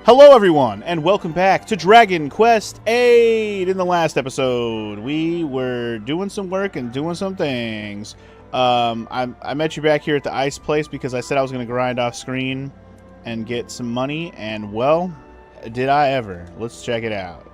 Hello everyone, and welcome back to Dragon Quest VIII. In the last episode, we were doing some work and doing some things. I met you back here at the ice place because I said I was going to grind off screen and get some money, and well, did I ever. Let's check it out.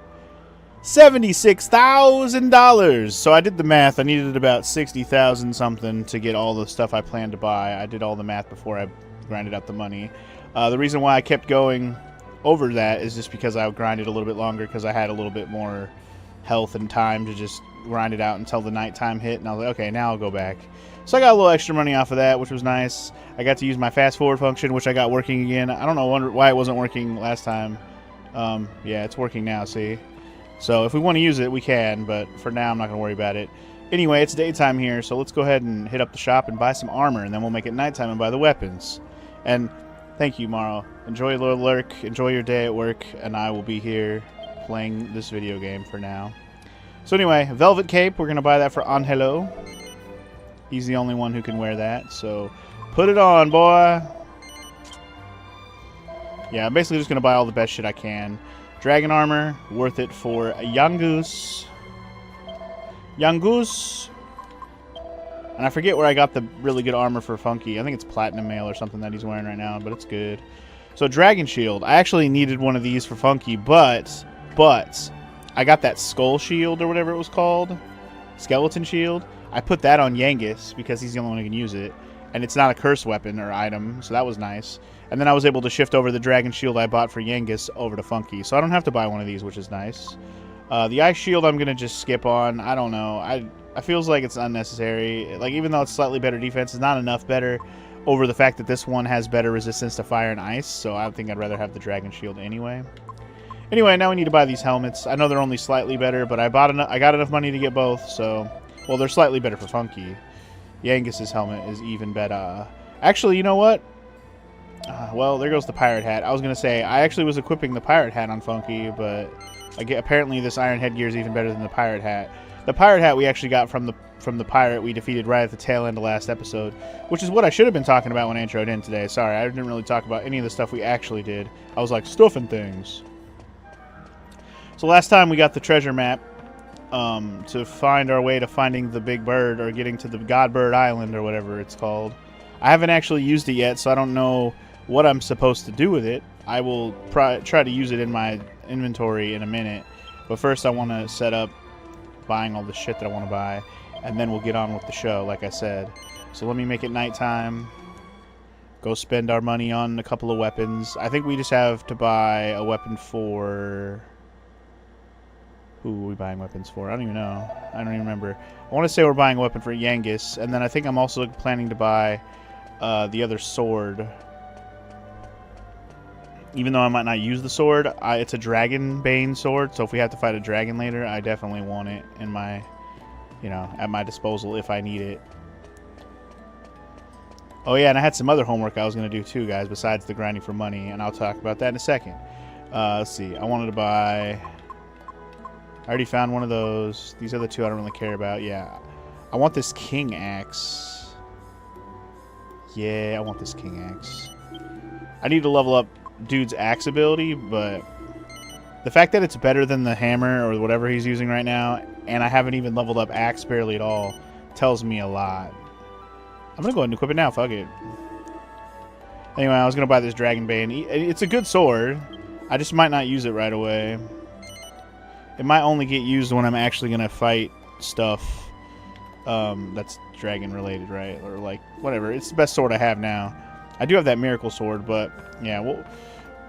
$76,000! So I did the math. I needed about 60,000 something to get all the stuff I planned to buy. I did all the math before I grinded out the money. The reason why I kept going over that is just because I grinded a little bit longer because I had a little bit more health and time to just grind it out until the nighttime hit, and I was like, okay, now I'll go back. So I got a little extra money off of that, which was nice. I got to use my fast forward function, which I got working again. I don't know why it wasn't working last time. Yeah, it's working now, see? So if we want to use it, we can, but for now I'm not going to worry about it. Anyway, it's daytime here, so let's go ahead and hit up the shop and buy some armor, and then we'll make it nighttime and buy the weapons. And thank you, Morrow. Enjoy your lurk, enjoy your day at work, and I will be here playing this video game for now. So anyway, Velvet Cape, we're going to buy that for Angelo. He's the only one who can wear that, so put it on, boy! Yeah, I'm basically just going to buy all the best shit I can. Dragon armor, worth it for a young goose. Young goose! And I forget where I got the really good armor for Funky. I think it's Platinum Mail or something that he's wearing right now, but it's good. So Dragon Shield. I actually needed one of these for Funky, but I got that Skull Shield or whatever it was called. Skeleton Shield. I put that on Yangus because he's the only one who can use it. And it's not a curse weapon or item, so that was nice. And then I was able to shift over the Dragon Shield I bought for Yangus over to Funky. So I don't have to buy one of these, which is nice. The Ice Shield I'm going to just skip on. I don't know. I feels like it's unnecessary. Like, even though it's slightly better defense, it's not enough better over the fact that this one has better resistance to fire and ice. So I think I'd rather have the Dragon Shield anyway. Anyway, now we need to buy these helmets. I know they're only slightly better, but I got enough money to get both. So, well, they're slightly better for Funky. Yangus's helmet is even better. Actually, you know what? Well, there goes the pirate hat. I was going to say, I actually was equipping the pirate hat on Funky, but apparently this iron headgear is even better than the pirate hat. The pirate hat we actually got from the pirate we defeated right at the tail end of last episode, which is what I should have been talking about when I introed in today. Sorry, I didn't really talk about any of the stuff we actually did. I was like, stuff and things. So last time we got the treasure map to find our way to finding the big bird, or getting to the Godbird Island, or whatever it's called. I haven't actually used it yet, so I don't know what I'm supposed to do with it. I will try to use it in my inventory in a minute, but first I want to set up buying all the shit that I want to buy, and then we'll get on with the show, like I said. So let me make it nighttime, go spend our money on a couple of weapons. I think we just have to buy a weapon for... Who are we buying weapons for? I don't even know. I don't even remember. I want to say we're buying a weapon for Yangus, and then I think I'm also planning to buy the other sword. Even though I might not use the sword, it's a Dragon Bane sword, so if we have to fight a dragon later, I definitely want it in my, at my disposal if I need it. Oh yeah, and I had some other homework I was going to do too, guys, besides the grinding for money, and I'll talk about that in a second. Let's see. I wanted to buy... I already found one of those. These are the two I don't really care about. Yeah. I want this King Axe. Yeah, I want this King Axe. I need to level up dude's axe ability, but the fact that it's better than the hammer or whatever he's using right now, and I haven't even leveled up axe barely at all, tells me a lot. I'm going to go ahead and equip it now. Fuck it. Anyway, I was going to buy this Dragon Bane. It's a good sword. I just might not use it right away. It might only get used when I'm actually going to fight stuff that's dragon related, right? Or like, whatever. It's the best sword I have now. I do have that miracle sword, but yeah,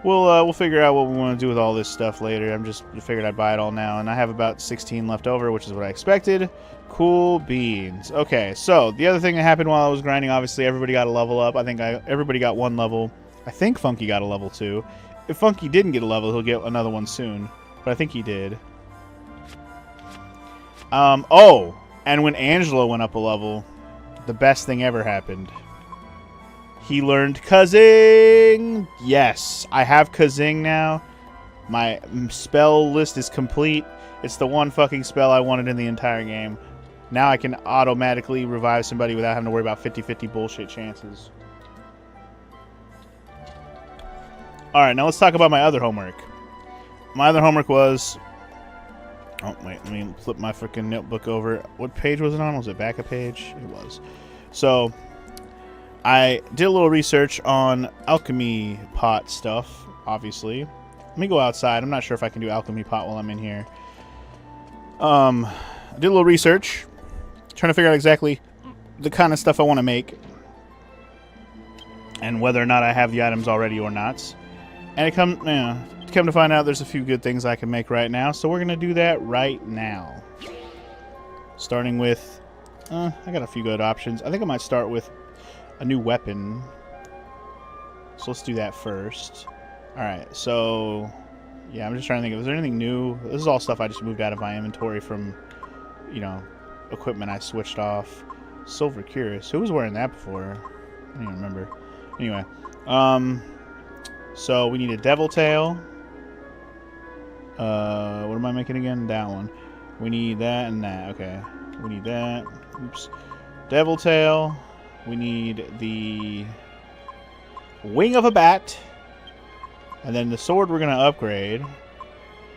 we'll figure out what we want to do with all this stuff later. I'm just figured I'd buy it all now, and I have about 16 left over, which is what I expected. Cool beans. Okay, so the other thing that happened while I was grinding, obviously everybody got a level up. I think everybody got one level. I think Funky got a level 2. If Funky didn't get a level, he'll get another one soon, but I think he did. Oh, and when Angelo went up a level, the best thing ever happened. He learned Kazing! Yes, I have Kazing now. My spell list is complete. It's the one fucking spell I wanted in the entire game. Now I can automatically revive somebody without having to worry about 50-50 bullshit chances. Alright, now let's talk about my other homework. My other homework was... Oh, wait, let me flip my freaking notebook over. What page was it on? Was it back a page? It was. So, I did a little research on alchemy pot stuff, obviously. Let me go outside. I'm not sure if I can do alchemy pot while I'm in here. I did a little research, trying to figure out exactly the kind of stuff I want to make, and whether or not I have the items already or not. And it come to find out, there's a few good things I can make right now, so we're gonna do that right now. Starting with, I got a few good options. I think I might start with a new weapon. So let's do that first. All right, so yeah, I'm just trying to think. Is there anything new? This is all stuff I just moved out of my inventory from, you know, equipment I switched off. Silver Curious. Who was wearing that before? I don't even remember. Anyway, so we need a Devil Tail. What am I making again? That one. We need that and that. Okay. We need that. Oops. Devil Tail. We need the Wing of a Bat. And then the sword we're going to upgrade.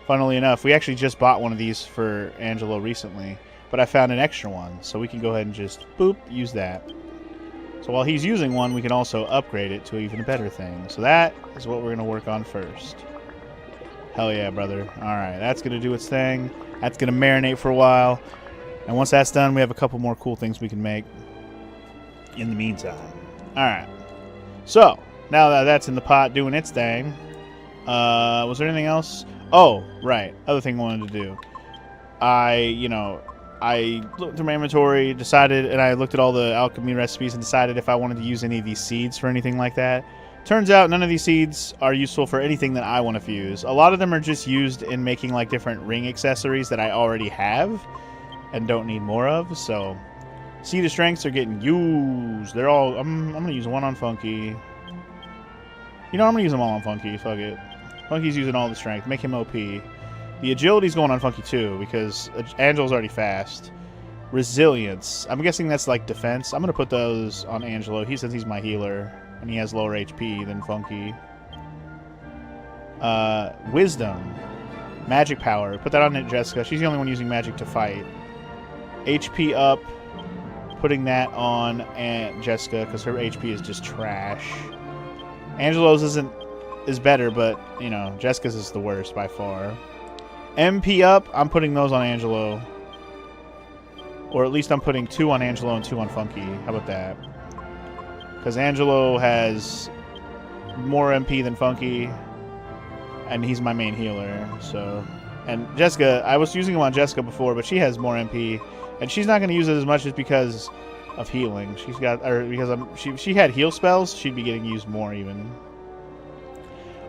Funnily enough, we actually just bought one of these for Angelo recently. But I found an extra one. So we can go ahead and just, boop, use that. So while he's using one, we can also upgrade it to even a better thing. So that is what we're going to work on first. Hell yeah, brother. Alright, that's going to do its thing. That's going to marinate for a while. And once that's done, we have a couple more cool things we can make in the meantime. Alright. So, now that that's in the pot doing its thing, was there anything else? Oh, right. Other thing I wanted to do. I looked through my inventory, decided, and I looked at all the alchemy recipes and decided if I wanted to use any of these seeds for anything like that. Turns out none of these seeds are useful for anything that I want to fuse. A lot of them are just used in making like different ring accessories that I already have and don't need more of. So, Seed of Strengths are getting used. They're all. I'm gonna use one on Funky. You know, I'm gonna use them all on Funky. Fuck it. Funky's using all the strength. Make him OP. The agility's going on Funky too, because Angelo's already fast. Resilience. I'm guessing that's like defense. I'm going to put those on Angelo. He says he's my healer, and he has lower HP than Funky. Wisdom. Magic power. Put that on Jessica. She's the only one using magic to fight. HP up. Putting that on Aunt Jessica, because her HP is just trash. Angelo's is better, but, you know, Jessica's is the worst by far. MP up, I'm putting those on Angelo. Or at least I'm putting 2 on Angelo and 2 on Funky. How about that? Because Angelo has more MP than Funky, and he's my main healer. So, and Jessica, I was using him on Jessica before, but she has more MP, and she's not going to use it as much just because of healing. She's got, or because she had heal spells, she'd be getting used more even.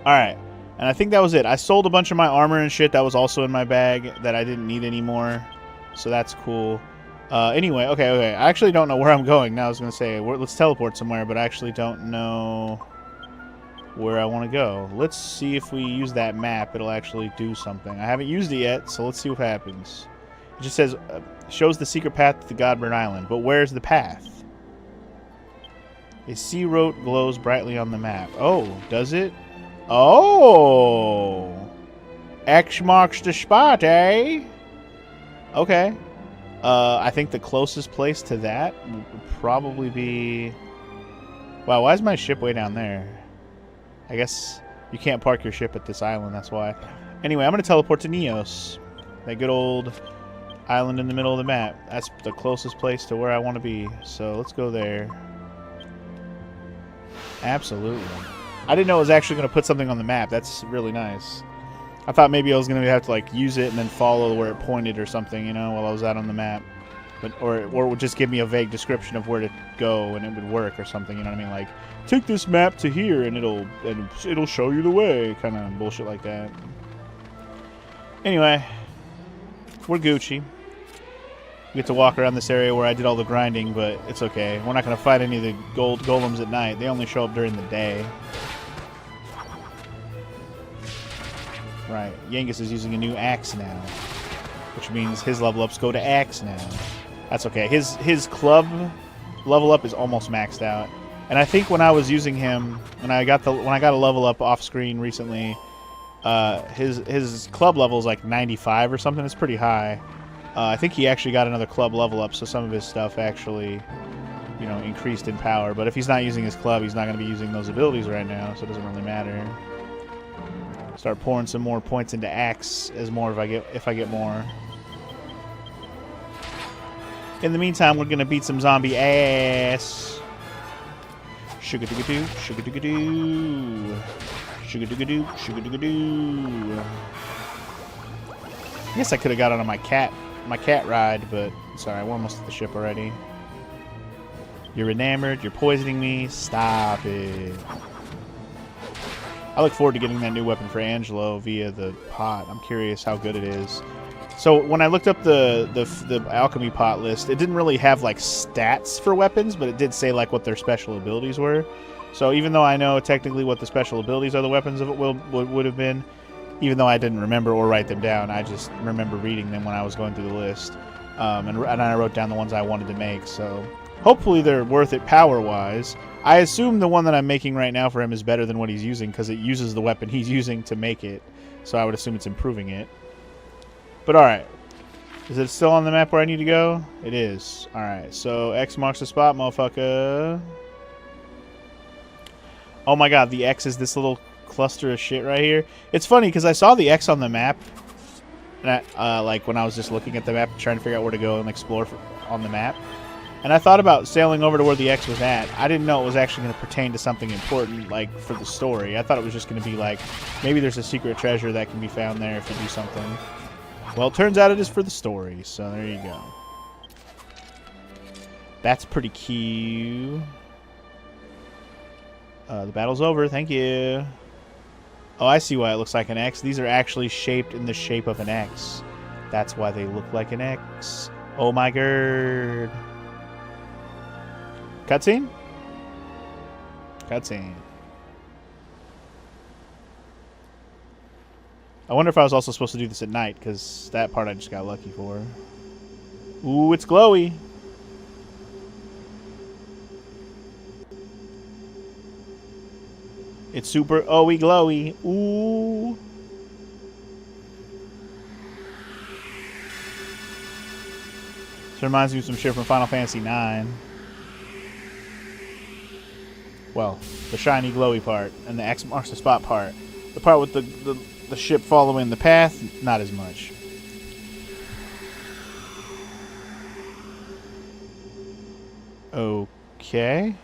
All right. And I think that was it. I sold a bunch of my armor and shit that was also in my bag that I didn't need anymore. So that's cool. Anyway, okay. I actually don't know where I'm going. Now I was going to say, let's teleport somewhere, but I actually don't know where I want to go. Let's see if we use that map. It'll actually do something. I haven't used it yet, so let's see what happens. It just says, shows the secret path to the Godbird Island. But where's the path? A sea road glows brightly on the map. Oh, does it? Oh, X marks the spot, eh? Okay. I think the closest place to that would probably be... Wow, why is my ship way down there? I guess you can't park your ship at this island, that's why. Anyway, I'm going to teleport to Neos. That good old island in the middle of the map. That's the closest place to where I want to be. So let's go there. Absolutely. I didn't know it was actually going to put something on the map. That's really nice. I thought maybe I was going to have to like use it and then follow where it pointed or something, you know, while I was out on the map. But or it would just give me a vague description of where to go and it would work or something, you know what I mean? Like, take this map to here and it'll show you the way, kind of bullshit like that. Anyway, we're Gucci. We get to walk around this area where I did all the grinding, but it's okay. We're not going to fight any of the gold golems at night. They only show up during the day. Right, Yangus is using a new axe now, which means his level ups go to axe now. That's okay. His club level up is almost maxed out. And I think when I was using him, when I got a level up off screen recently, his club level is like 95 or something. It's pretty high. I think he actually got another club level up, so some of his stuff actually, you know, increased in power. But if he's not using his club, he's not going to be using those abilities right now, so it doesn't really matter. Start pouring some more points into axe as more if I get more. In the meantime, we're gonna beat some zombie ass. Sugar-doo-ga-doo, sugar-doo-ga-doo. Sugar-doo-ga-doo, sugar-doo-ga-doo. I guess I could have got on my cat ride, but sorry, we're almost at the ship already. You're enamored, you're poisoning me, stop it. I look forward to getting that new weapon for Angelo via the pot. I'm curious how good it is. So when I looked up the alchemy pot list, it didn't really have like stats for weapons, but it did say like what their special abilities were. So even though I know technically what the special abilities of the weapons of it would have been, even though I didn't remember or write them down, I just remember reading them when I was going through the list, and I wrote down the ones I wanted to make. So hopefully they're worth it power-wise. I assume the one that I'm making right now for him is better than what he's using because it uses the weapon he's using to make it. So I would assume it's improving it. But alright. Is it still on the map where I need to go? It is. Alright, so X marks the spot, motherfucker. Oh my god, the X is this little cluster of shit right here. It's funny because I saw the X on the map. And like when I was just looking at the map trying to figure out where to go and explore on the map. And I thought about sailing over to where the X was at. I didn't know it was actually going to pertain to something important, like, for the story. I thought it was just going to be, like, maybe there's a secret treasure that can be found there if you do something. Well, it turns out it is for the story, so there you go. That's pretty cute. The battle's over, thank you. Oh, I see why it looks like an X. These are actually shaped in the shape of an X. That's why they look like an X. Oh my god. Cutscene? Cutscene. I wonder if I was also supposed to do this at night, because that part I just got lucky for. Ooh, it's glowy. It's super ooey glowy. Ooh. This reminds me of some shit from Final Fantasy IX. Well, the shiny glowy part and the X marks the spot part. The part with the ship following the path, not as much. Okay.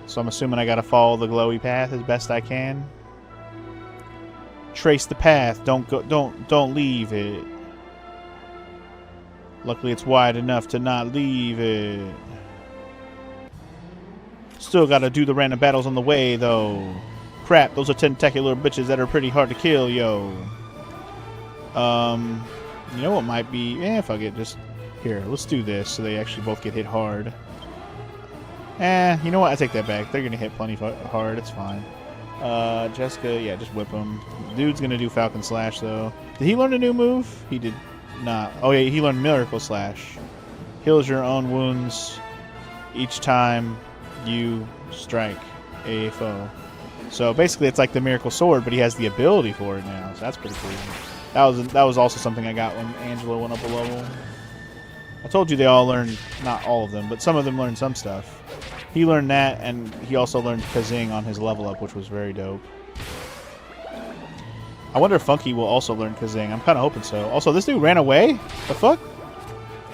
So I'm assuming I gotta follow the glowy path as best I can. Trace the path. Don't leave it. Luckily it's wide enough to not leave it. Still gotta do the random battles on the way, though. Crap, those are tentacular bitches that are pretty hard to kill, yo. You know what might be... fuck it, just... Here, let's do this so they actually both get hit hard. You know what? I take that back. They're gonna hit plenty hard, it's fine. Jessica, yeah, just whip him. Dude's gonna do Falcon Slash, though. Did he learn a new move? He did not. Oh, yeah, he learned Miracle Slash. Heals your own wounds each time you strike a foe. So basically it's like the Miracle Sword, but he has the ability for it now, so that's pretty cool. That was also something I got when Angelo went up a level. I told you they all learned, not all of them, but some of them learned some stuff. He learned that, and he also learned Kazing on his level up, which was very dope. I wonder if Funky will also learn Kazing. I'm kind of hoping so. Also, this dude ran away? The fuck?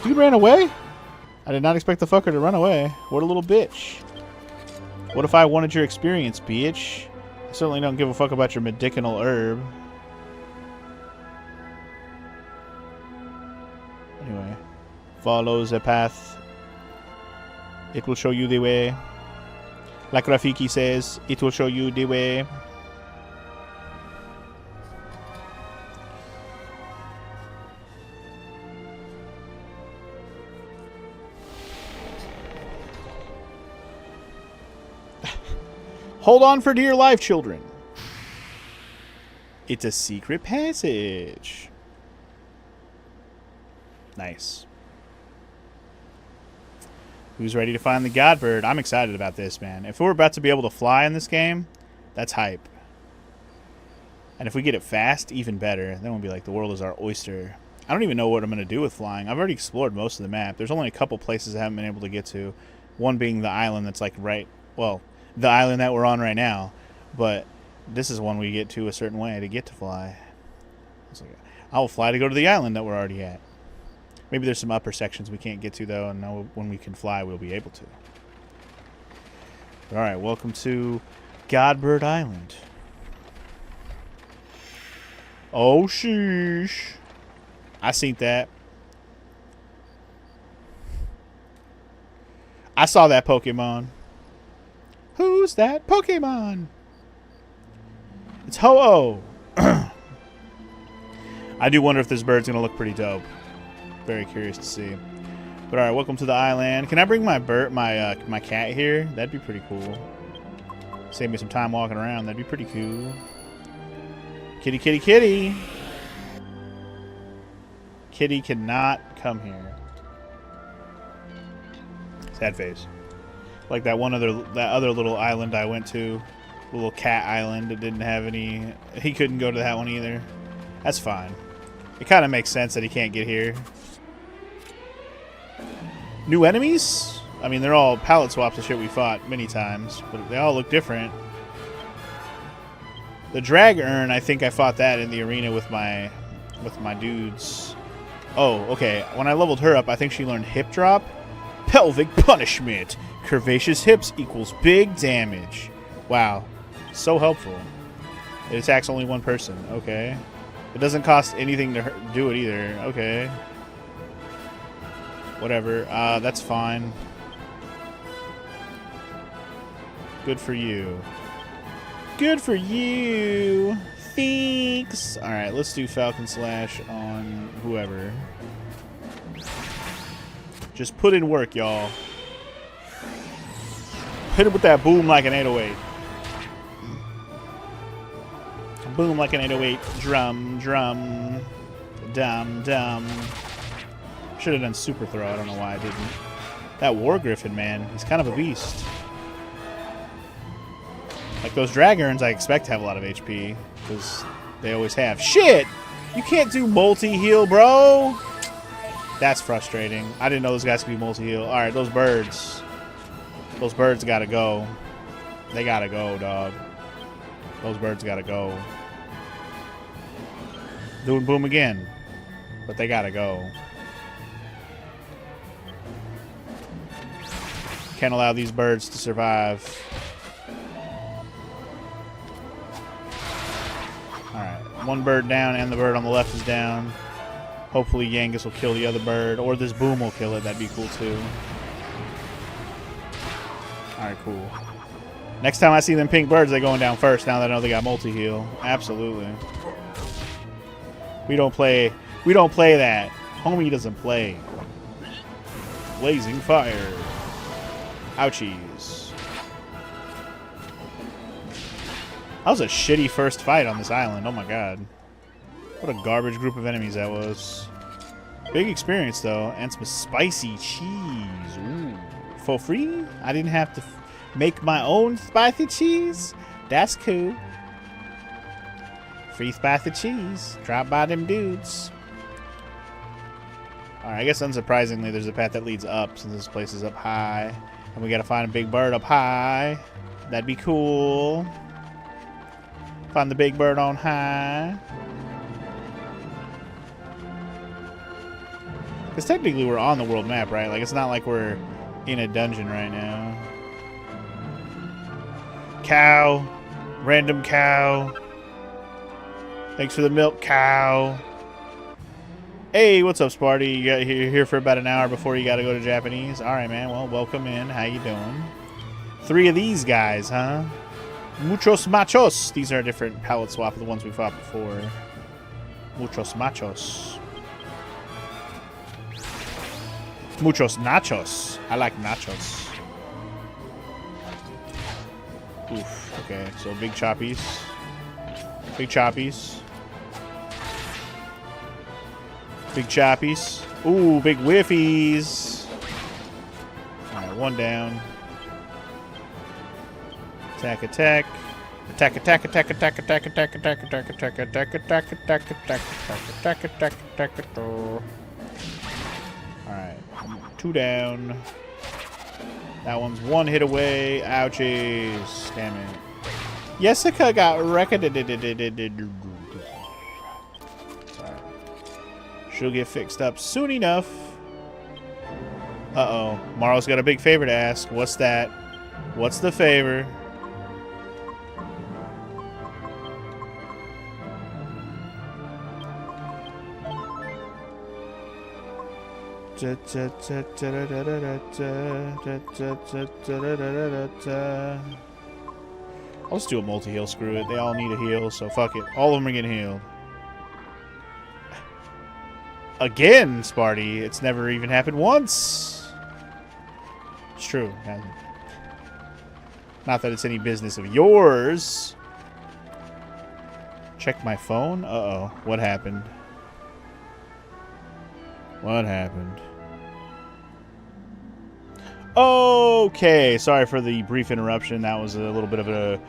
Dude ran away? I did not expect the fucker to run away. What a little bitch. What if I wanted your experience, bitch? I certainly don't give a fuck about your medicinal herb. Anyway. Follow the path. It will show you the way. Like Rafiki says, it will show you the way. Hold on for dear life, children. It's a secret passage. Nice. Who's ready to find the Godbird? I'm excited about this, man. If we're about to be able to fly in this game, that's hype. And if we get it fast, even better. Then we'll be like, the world is our oyster. I don't even know what I'm going to do with flying. I've already explored most of the map. There's only a couple places I haven't been able to get to. One being the island that's like well, the island that we're on right now. But this is one we get to a certain way to get to fly. It's like, I will fly to go to the island that we're already at. Maybe there's some upper sections we can't get to, though, and when we can fly, we'll be able to. All right, welcome to Godbird Island. Oh, sheesh. I seen that. I saw that Pokemon. Who's that Pokemon? It's Ho-Oh. I do wonder if this bird's going to look pretty dope. Very curious to see. But alright, welcome to the island. Can I bring my my cat here? That'd be pretty cool. Save me some time walking around. That'd be pretty cool. Kitty, kitty, kitty. Kitty cannot come here. Sad face. Like that other little island I went to, little cat island. It didn't have any. He couldn't go to that one either. That's fine. It kind of makes sense that he can't get here. New enemies? I mean, they're all palette swaps of shit we fought many times, but they all look different. The drag urn, I think I fought that in the arena with my dudes. Oh, okay. When I leveled her up, I think she learned hip drop. Pelvic punishment. Curvaceous hips equals big damage. Wow. So helpful. It attacks only one person. Okay. It doesn't cost anything to do it either. Okay. Whatever. That's fine. Good for you. Good for you. Thanks. Alright, let's do Falcon Slash on whoever. Just put in work, y'all. Hit it with that boom like an 808. Boom like an 808. Drum, drum. Dum, dum. Should have done super throw. I don't know why I didn't. That War Griffin, man, he's kind of a beast. Like those Dragons, I expect to have a lot of HP because they always have. Shit! You can't do multi-heal, bro! That's frustrating. I didn't know those guys could be multi-heal. Alright, those birds. Those birds gotta go. They gotta go, dog. Those birds gotta go. Doing boom again. But they gotta go. Can't allow these birds to survive. Alright, one bird down and the bird on the left is down. Hopefully Yangus will kill the other bird, or this boom will kill it. That'd be cool too. Alright, cool. Next time I see them pink birds, they're going down first now that I know they got multi-heal. Absolutely. We don't play that. Homie doesn't play. Blazing fire. Ouchies. That was a shitty first fight on this island. Oh my god. What a garbage group of enemies that was. Big experience though. And some spicy cheese. Ooh. For free? I didn't have to make my own spicy cheese? That's cool. Free spicy cheese. Drop by them dudes. Alright, I guess unsurprisingly there's a path that leads up since this place is up high. And we gotta find a big bird up high. That'd be cool. Find the big bird on high. Because technically we're on the world map, right? Like, it's not like we're in a dungeon right now. Cow. Random cow. Thanks for the milk, cow. Hey, what's up, Sparty? You're here for about an hour before you gotta go to Japanese? Alright, man. Well, welcome in. How you doing? 3 of these guys, huh? Muchos machos. These are a different palette swap of the ones we fought before. Muchos machos. Muchos nachos. I like nachos. Oof. Okay, so big choppies. Big choppies. Big choppies. Ooh, big whiffies. Alright, one down. Attack, attack. Attack, attack, attack, attack, attack, attack, attack, attack, attack, attack, attack, attack, attack, attack, attack, attack, attack. Alright. 2 down. That one's 1 hit away. Ouchies. Damn it. Jessica got wrecked. Sorry. She'll get fixed up soon enough. Uh-oh. Marlo's got a big favor to ask. What's that? What's the favor? I'll just do a multi-heal, screw it. They all need a heal, so fuck it. All of them are getting healed. Again, Sparty. It's never even happened once. It's true. Not that it's any business of yours. Check my phone? Uh-oh. What happened? What happened? Okay, sorry for the brief interruption. That was a little bit of a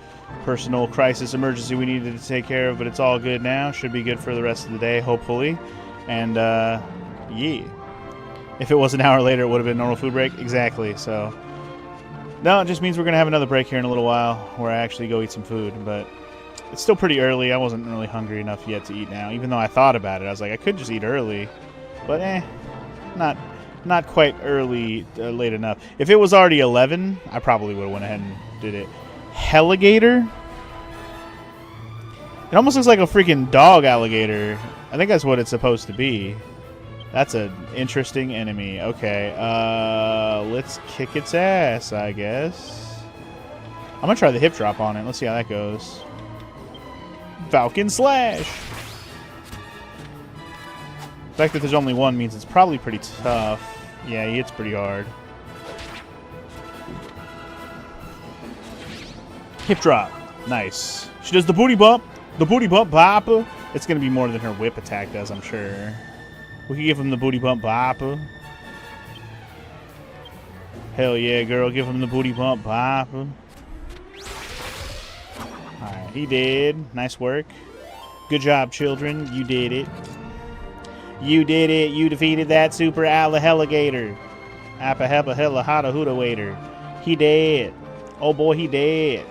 personal crisis emergency we needed to take care of, but it's all good now. Should be good for the rest of the day, hopefully. And, yeah. If it was an hour later, it would have been normal food break. Exactly, so. No, it just means we're going to have another break here in a little while where I actually go eat some food, but it's still pretty early. I wasn't really hungry enough yet to eat now, even though I thought about it. I was like, I could just eat early, but not quite early, late enough. If it was already 11, I probably would have went ahead and did it. Helligator? It almost looks like a freaking dog alligator. I think that's what it's supposed to be. That's an interesting enemy. Okay, let's kick its ass, I guess. I'm gonna try the hip drop on it. Let's see how that goes. Falcon Slash! The fact that there's only one means it's probably pretty tough. Yeah, he hits pretty hard. Hip drop. Nice. She does the booty bump. The booty bump bop. It's going to be more than her whip attack does, I'm sure. We can give him the booty bump bop. Hell yeah, girl. Give him the booty bump bop. Alright, he did. Nice work. Good job, children. You did it. You did it. You defeated that super alligator. Appa hella hella hotta huda waiter. He dead. Oh boy, he dead.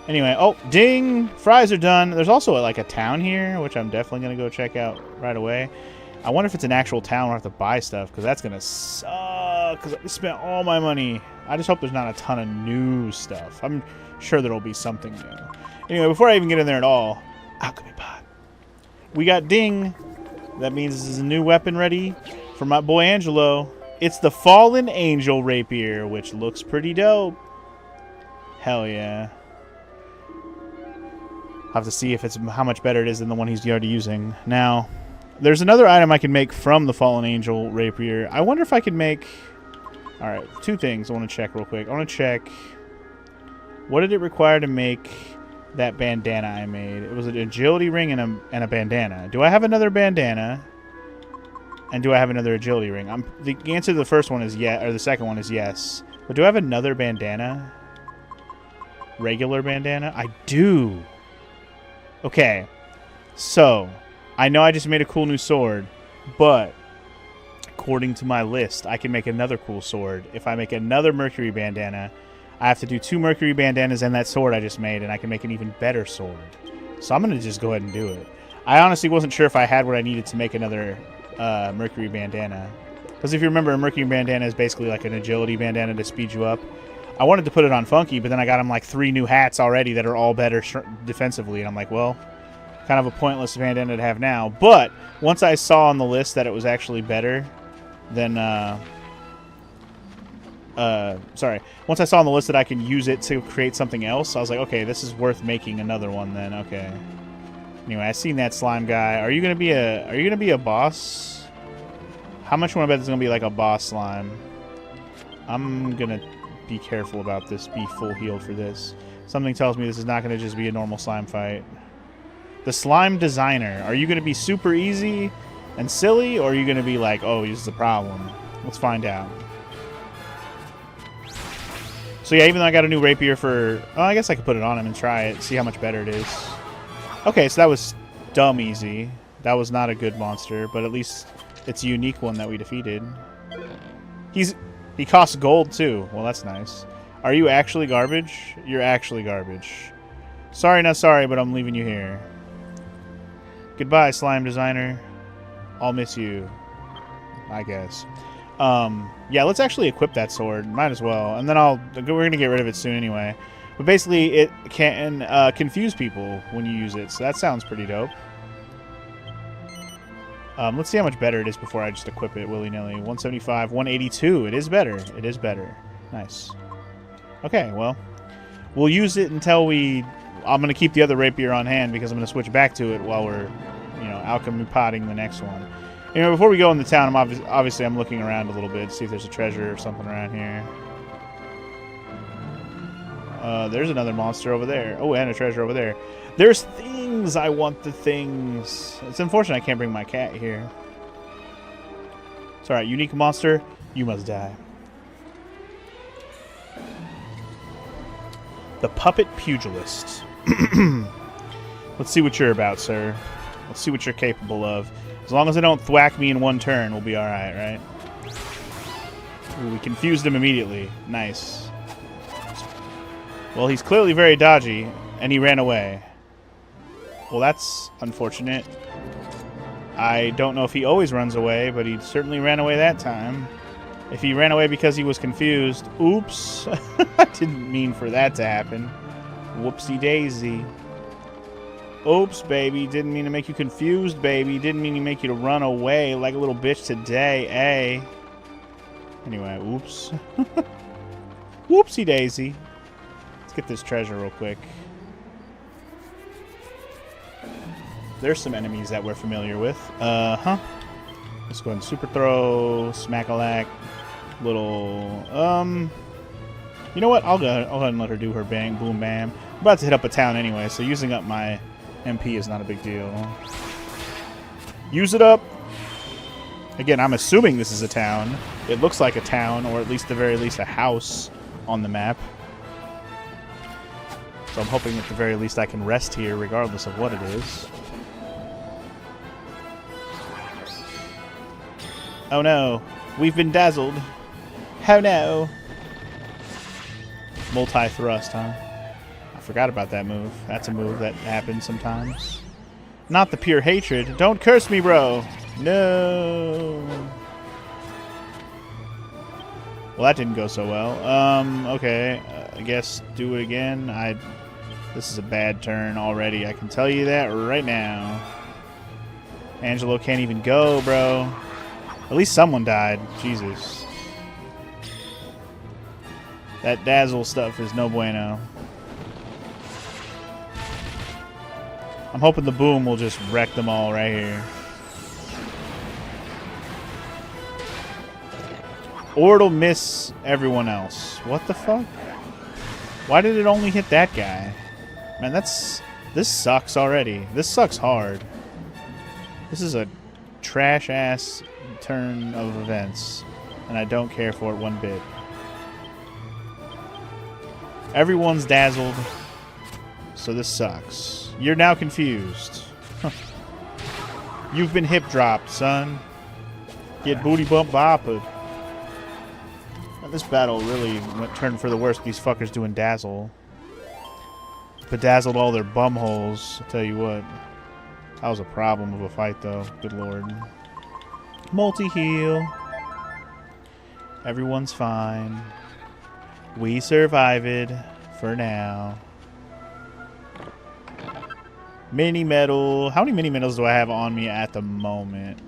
Anyway, oh, ding! Fries are done. There's also like a town here, which I'm definitely going to go check out right away. I wonder if it's an actual town where I have to buy stuff, because that's going to suck, because I spent all my money. I just hope there's not a ton of new stuff. I'm sure there'll be something new. Anyway, before I even get in there at all, alchemy pot. We got ding. That means this is a new weapon ready for my boy Angelo. It's the Fallen Angel Rapier, which looks pretty dope. Hell yeah. I'll have to see if it's how much better it is than the one he's already using. Now, there's another item I can make from the Fallen Angel Rapier. I wonder if I can make... Alright, 2 things I want to check real quick. I want to check... What did it require to make that bandana I made? It was an agility ring and a bandana. Do I have another bandana? And do I have another agility ring? The answer to the first one is yes, or the second one is yes. But do I have another bandana? Regular bandana? I do. Okay. So, I know I just made a cool new sword, but according to my list, I can make another cool sword. If I make another Mercury bandana, I have to do 2 Mercury bandanas and that sword I just made, and I can make an even better sword. So I'm going to just go ahead and do it. I honestly wasn't sure if I had what I needed to make another Mercury bandana. Because if you remember, a Mercury bandana is basically like an agility bandana to speed you up. I wanted to put it on Funky, but then I got him like 3 new hats already that are all better defensively. And I'm like, well, kind of a pointless bandana to have now. But once I saw on the list that it was actually better than... once I saw on the list that I can use it to create something else, I was like, okay, this is worth making another one then. Okay. Anyway, I seen that slime guy. Are you gonna be a boss? How much you wanna bet there's gonna be like a boss slime? I'm gonna be careful about this, be full healed for this. Something tells me this is not gonna just be a normal slime fight. The slime designer. Are you gonna be super easy and silly, or are you gonna be like, oh, this is a problem? Let's find out. So yeah, even though I got a new rapier for... Oh, I guess I could put it on him and try it. See how much better it is. Okay, so that was dumb easy. That was not a good monster, but at least it's a unique one that we defeated. He costs gold too. Well, that's nice. Are you actually garbage? You're actually garbage. Sorry, not sorry, but I'm leaving you here. Goodbye, slime designer. I'll miss you, I guess. Yeah, let's actually equip that sword. Might as well. And then we're going to get rid of it soon anyway. But basically, it can confuse people when you use it. So that sounds pretty dope. Let's see how much better it is before I just equip it willy-nilly. 175, 182. It is better. It is better. Nice. Okay, well, we'll use it until I'm going to keep the other rapier on hand because I'm going to switch back to it while we're, alchemy potting the next one. Before we go in the town, obviously I'm looking around a little bit to see if there's a treasure or something around here. There's another monster over there. Oh, and a treasure over there. There's things! I want the things. It's unfortunate I can't bring my cat here. It's alright, unique monster, you must die. The Puppet Pugilist. Let's see what you're about, sir. Let's see what you're capable of. As long as they don't thwack me in one turn, we'll be alright, right? Ooh, we confused him immediately. Nice. Well, he's clearly very dodgy, and he ran away. Well, that's unfortunate. I don't know if he always runs away, but he certainly ran away that time. If he ran away because he was confused, oops. I didn't mean for that to happen. Whoopsie daisy. Oops, baby. Didn't mean to make you confused, baby. Didn't mean to make you to run away like a little bitch today, eh? Anyway, oops. Whoopsie daisy. Let's get this treasure real quick. There's some enemies that we're familiar with. Let's go ahead and super throw, smack-a-lack, little, you know what? I'll go ahead and let her do her bang, boom, bam. I'm about to hit up a town anyway, so using up my MP is not a big deal. Use it up! Again, I'm assuming this is a town. It looks like a town, or at least, at the very least, a house on the map. So I'm hoping at the very least I can rest here, regardless of what it is. Oh no, we've been dazzled. Oh no. Multi-thrust, huh? I forgot about that move. That's a move that happens sometimes. Not the pure hatred. Don't curse me, bro. No. Well, that didn't go so well. Okay. I guess do it again. This is a bad turn already. I can tell you that right now. Angelo can't even go, bro. At least someone died. Jesus. That dazzle stuff is no bueno. I'm hoping the boom will just wreck them all right here. Or it'll miss everyone else. What the fuck? Why did it only hit that guy? Man, this sucks already. This sucks hard. This is a trash-ass turn of events, and I don't care for it one bit. Everyone's dazzled, so this sucks. You're now confused. You've been hip-dropped, son. Get booty bump bopped. This battle really turned for the worst. These fuckers doing dazzle. Bedazzled all their bum holes, I'll tell you what. That was a problem of a fight, though. Good lord. Multi-heal. Everyone's fine. We survived for now. Mini medal. How many mini medals do I have on me at the moment?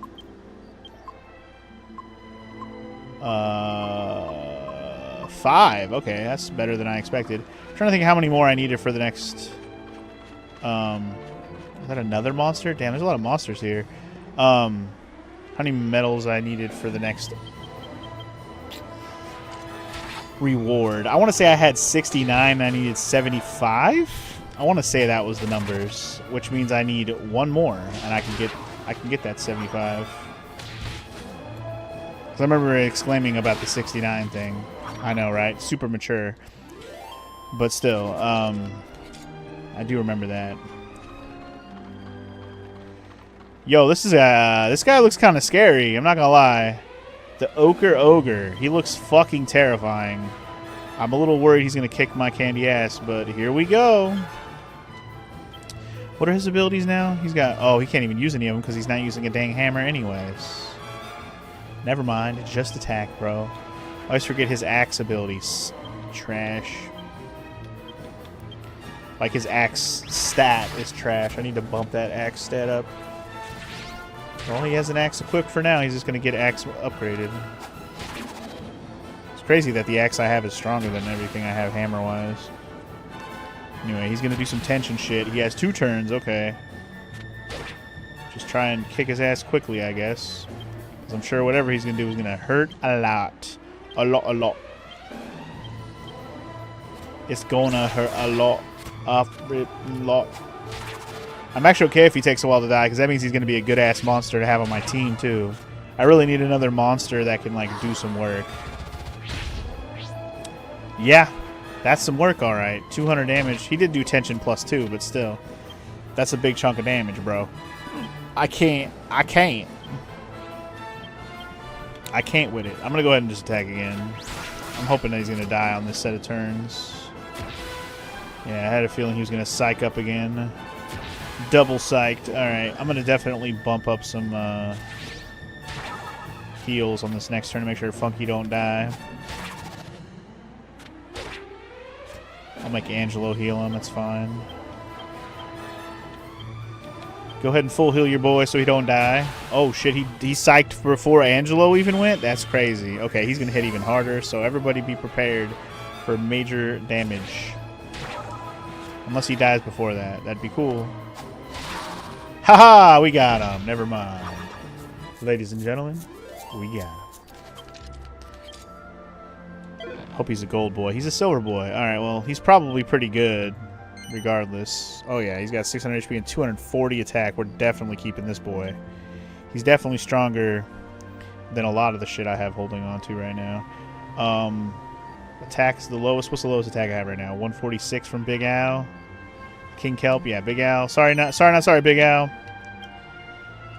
5. Okay, that's better than I expected. I'm trying to think how many more I needed for the next... Is that another monster? Damn, there's a lot of monsters here. How many medals I needed for the next reward? I want to say I had 69 and I needed 75. I want to say that was the numbers, which means I need one more and I can get that 75. Because I remember exclaiming about the 69 thing. I know, right? Super mature. But still, I do remember that. Yo, this guy looks kind of scary. I'm not gonna lie. The Ochre Ogre. He looks fucking terrifying. I'm a little worried he's gonna kick my candy ass, but here we go. What are his abilities now? He's got... Oh, he can't even use any of them because he's not using a dang hammer anyways. Never mind. Just attack, bro. I always forget his axe abilities. Trash. Like his axe stat is trash. I need to bump that axe stat up. Well, he has an axe equipped for now. He's just going to get axe upgraded. It's crazy that the axe I have is stronger than everything I have hammer-wise. Anyway, he's going to do some tension shit. He has 2 turns. Okay. Just try and kick his ass quickly, I guess. Because I'm sure whatever he's going to do is going to hurt a lot. A lot. It's going to hurt a lot. A lot. I'm actually okay if he takes a while to die, because that means he's going to be a good-ass monster to have on my team, too. I really need another monster that can, like, do some work. Yeah, that's some work, alright. 200 damage. He did do tension +2, but still. That's a big chunk of damage, bro. I can't with it. I'm going to go ahead and just attack again. I'm hoping that he's going to die on this set of turns. Yeah, I had a feeling he was going to psych up again. Double psyched. Alright, I'm going to definitely bump up some heals on this next turn to make sure Funky don't die. I'll make Angelo heal him, that's fine. Go ahead and full heal your boy so he don't die. Oh shit, he psyched before Angelo even went? That's crazy. Okay, he's going to hit even harder, so everybody be prepared for major damage. Unless he dies before that. That'd be cool. Haha, we got him. Never mind. Ladies and gentlemen, we got him. Hope he's a gold boy. He's a silver boy. Alright, well, he's probably pretty good regardless. Oh yeah, he's got 600 HP and 240 attack. We're definitely keeping this boy. He's definitely stronger than a lot of the shit I have holding on to right now. Attack's the lowest. What's the lowest attack I have right now? 146 from Big Al. King Kelp, yeah, Big Al. Sorry, not sorry, Big Al.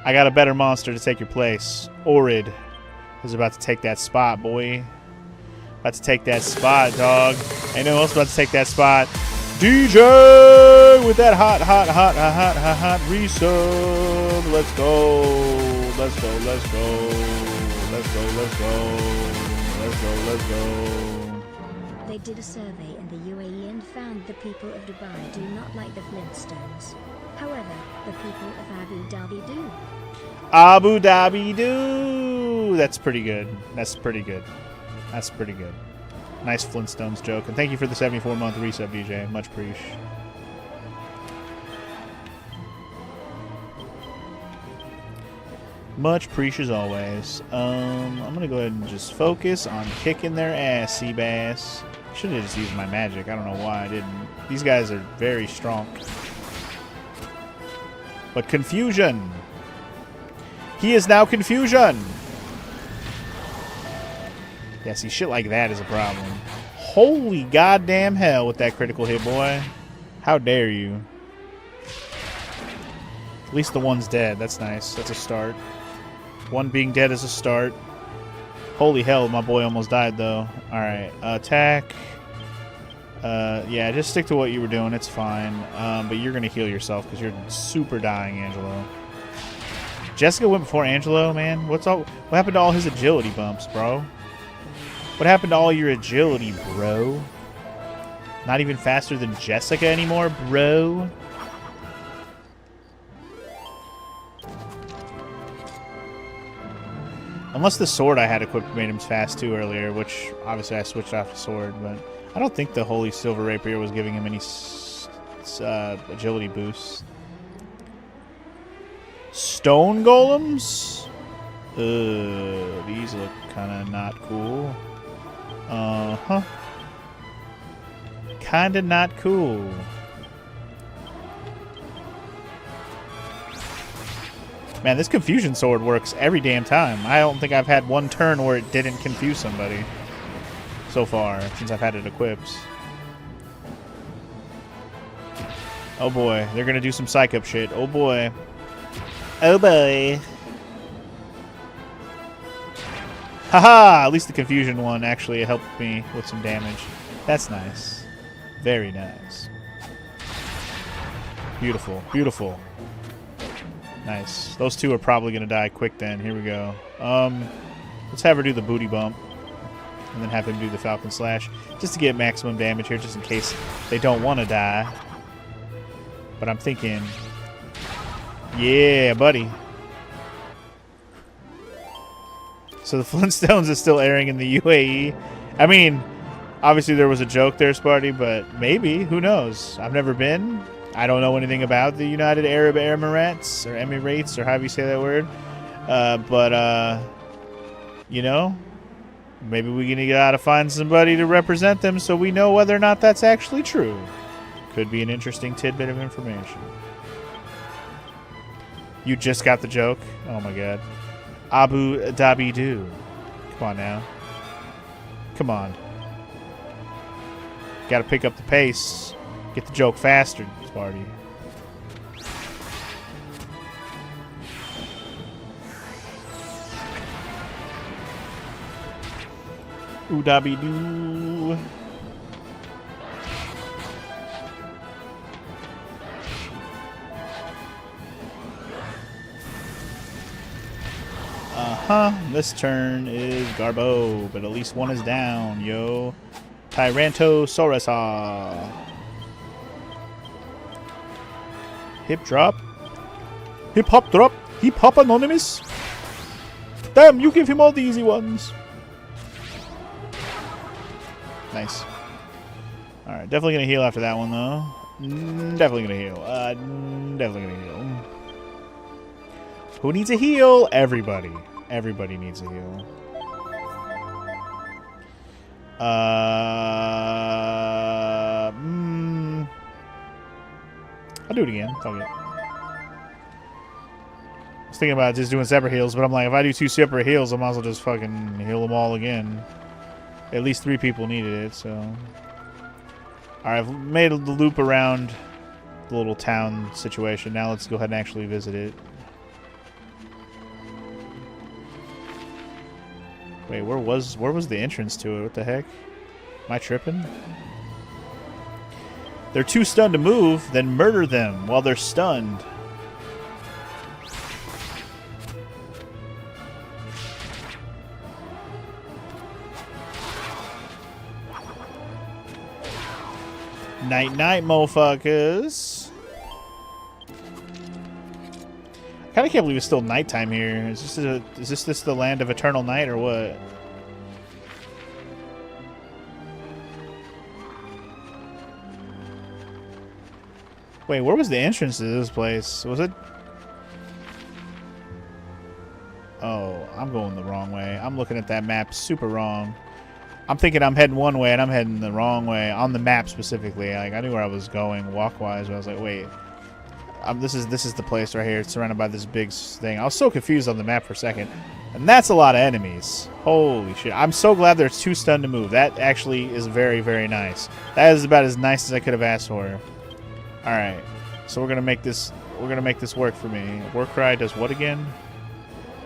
I got a better monster to take your place. Orid is about to take that spot, boy. About to take that spot, dog. Ain't no one else about to take that spot. DJ with that hot resub. Let's go. Let's go. They did a survey in the UAE and found the people of Dubai do not like the Flintstones. However, the people of Abu Dhabi do. Abu Dhabi do. That's pretty good. That's pretty good. Nice Flintstones joke. And thank you for the 74-month resub, DJ. Much appreciated. Much appreciated as always. I'm going to go ahead and just focus on kicking their ass, Seabass. Should have just used my magic. I don't know why I didn't. These guys are very strong. But confusion. He is now confusion. Yeah, see, shit like that is a problem. Holy goddamn hell with that critical hit, boy. How dare you. At least the one's dead. That's nice. That's a start. One being dead is a start. Holy hell, my boy almost died, though. Alright, attack. Yeah, just stick to what you were doing. It's fine. But you're going to heal yourself because you're super dying, Angelo. Jessica went before Angelo, man. What happened to all his agility bumps, bro? What happened to all your agility, bro? Not even faster than Jessica anymore, bro? Unless the sword I had equipped made him fast too earlier, which obviously I switched off the sword, but I don't think the Holy Silver Rapier was giving him any agility boosts. Stone golems? These look kind of not cool. Uh-huh. Kind of not cool. Man, this confusion sword works every damn time. I don't think I've had one turn where it didn't confuse somebody so far, since I've had it equipped. Oh boy, they're gonna do some psych up shit. Oh boy. Oh boy. Haha! At least the confusion one actually helped me with some damage. That's nice. Very nice. Beautiful. Beautiful. Nice. Those two are probably gonna die quick then. Here we go. Let's have her do the booty bump. And then have him do the Falcon Slash. Just to get maximum damage here, just in case they don't want to die. But I'm thinking... Yeah, buddy. So the Flintstones is still airing in the UAE. I mean, obviously there was a joke there, Sparty, but maybe. Who knows? I've never been. I don't know anything about the United Arab Emirates, or Emirates, or however you say that word. You know, maybe we gotta find somebody to represent them so we know whether or not that's actually true. Could be an interesting tidbit of information. You just got the joke? Oh my god. Abu Dhabi do. Come on now. Come on. Gotta pick up the pace. Get the joke faster, Sparty. Ooh, Dhabi do. This turn is Garbo, but at least one is down, yo. Tyrantosaurus. Hip drop. Hip hop drop. Hip hop anonymous. Damn, you give him all the easy ones. Nice. Alright, definitely gonna heal after that one, though. Definitely gonna heal. Definitely gonna heal. Who needs a heal? Everybody. Everybody needs a heal. I'll do it again. Fuck it. I was thinking about just doing separate heals, but I'm like, if I do 2 separate heals, I might as well just fucking heal them all again. At least 3 people needed it, so... Alright, I've made the loop around the little town situation. Now let's go ahead and actually visit it. Wait, where was the entrance to it? What the heck? Am I tripping? They're too stunned to move, then murder them while they're stunned. Night night, motherfuckers. I kinda can't believe it's still nighttime here. Is this the land of eternal night or what? Wait, where was the entrance to this place? Was it? Oh, I'm going the wrong way. I'm looking at that map super wrong. I'm thinking I'm heading one way and I'm heading the wrong way on the map specifically. Like I knew where I was going walk-wise, but I was like, wait, this is the place right here. It's surrounded by this big thing. I was so confused on the map for a second, and that's a lot of enemies. Holy shit! I'm so glad there's 2 stunned to move. That actually is very, very nice. That is about as nice as I could have asked for. All right, so we're gonna make this work for me. Warcry does what again?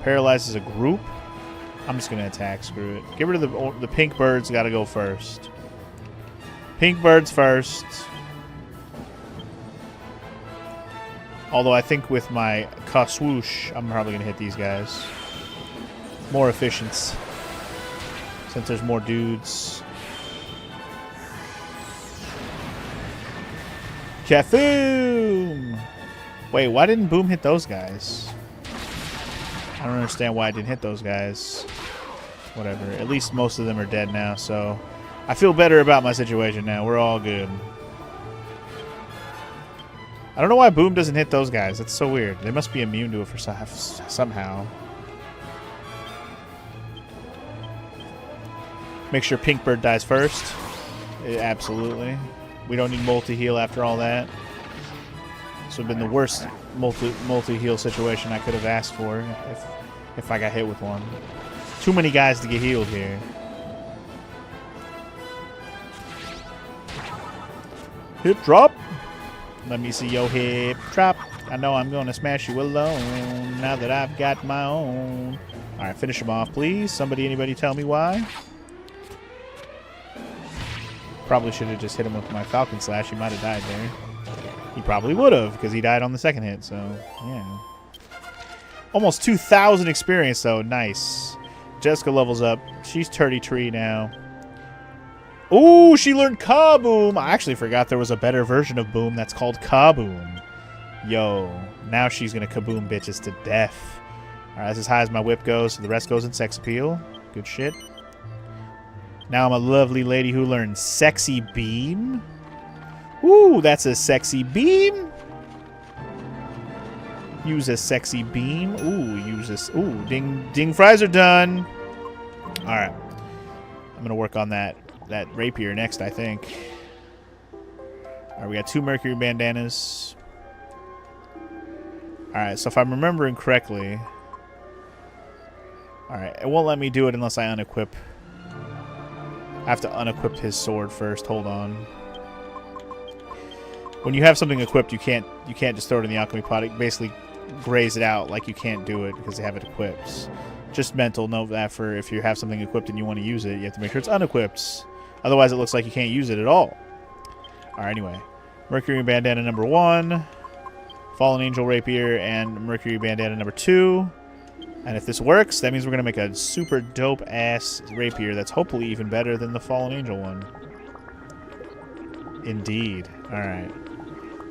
Paralyzes a group. I'm just gonna attack. Screw it. Get rid of the pink birds. Got to go first. Pink birds first. Although I think with my swoosh, I'm probably gonna hit these guys. More efficient, since there's more dudes. Kafoom! Wait, why didn't Boom hit those guys? I don't understand why I didn't hit those guys. Whatever. At least most of them are dead now, so I feel better about my situation now. We're all good. I don't know why Boom doesn't hit those guys. That's so weird. They must be immune to it for somehow. Make sure Pink Bird dies first. Absolutely. We don't need multi-heal after all that. This would have been the worst multi-heal situation I could have asked for if I got hit with one. Too many guys to get healed here. Hip drop. Let me see your hip drop. I know I'm gonna smash you alone now that I've got my own. Alright, finish him off, please. Anybody tell me why? Probably should have just hit him with my Falcon Slash. He might have died there. He probably would have, because he died on the second hit, so, yeah. Almost 2,000 experience, though. Nice. Jessica levels up. She's 33 now. Ooh, she learned Kaboom! I actually forgot there was a better version of Boom that's called Kaboom. Yo, now she's going to Kaboom bitches to death. Alright, that's as high as my whip goes, so the rest goes in Sex Appeal. Good shit. Now I'm a lovely lady who learned Sexy Beam. Ooh, that's a Sexy Beam. Use a Sexy Beam. Ooh, use this. Ooh, ding fries are done. Alright. I'm going to work on that rapier next, I think. Alright, we got 2 Mercury bandanas. Alright, so if I'm remembering correctly... Alright, it won't let me do it unless I unequip. I have to unequip his sword first. Hold on. When you have something equipped, you can't just throw it in the alchemy pot. It basically grays it out like you can't do it because they have it equipped. Just mental note that for if you have something equipped and you want to use it, you have to make sure it's unequipped. Otherwise, it looks like you can't use it at all. Alright, anyway. Mercury bandana number 1. Fallen Angel Rapier and Mercury bandana number 2. And if this works, that means we're going to make a super dope-ass rapier that's hopefully even better than the Fallen Angel one. Indeed. Alright.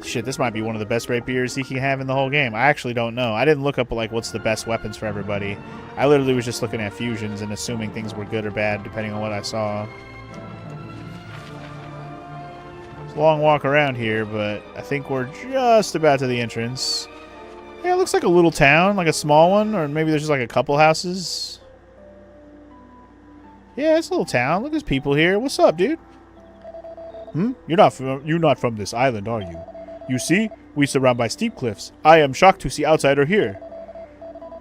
Shit, this might be one of the best rapiers he can have in the whole game. I actually don't know. I didn't look up, like, what's the best weapons for everybody. I literally was just looking at fusions and assuming things were good or bad depending on what I saw. It's a long walk around here, but I think we're just about to the entrance. Yeah, it looks like a little town, like a small one, or maybe there's just like a couple houses. Yeah, it's a little town. Look, there's people here. What's up, dude? You're not from this island, are you? You see, we surround by steep cliffs. I am shocked to see outsider here.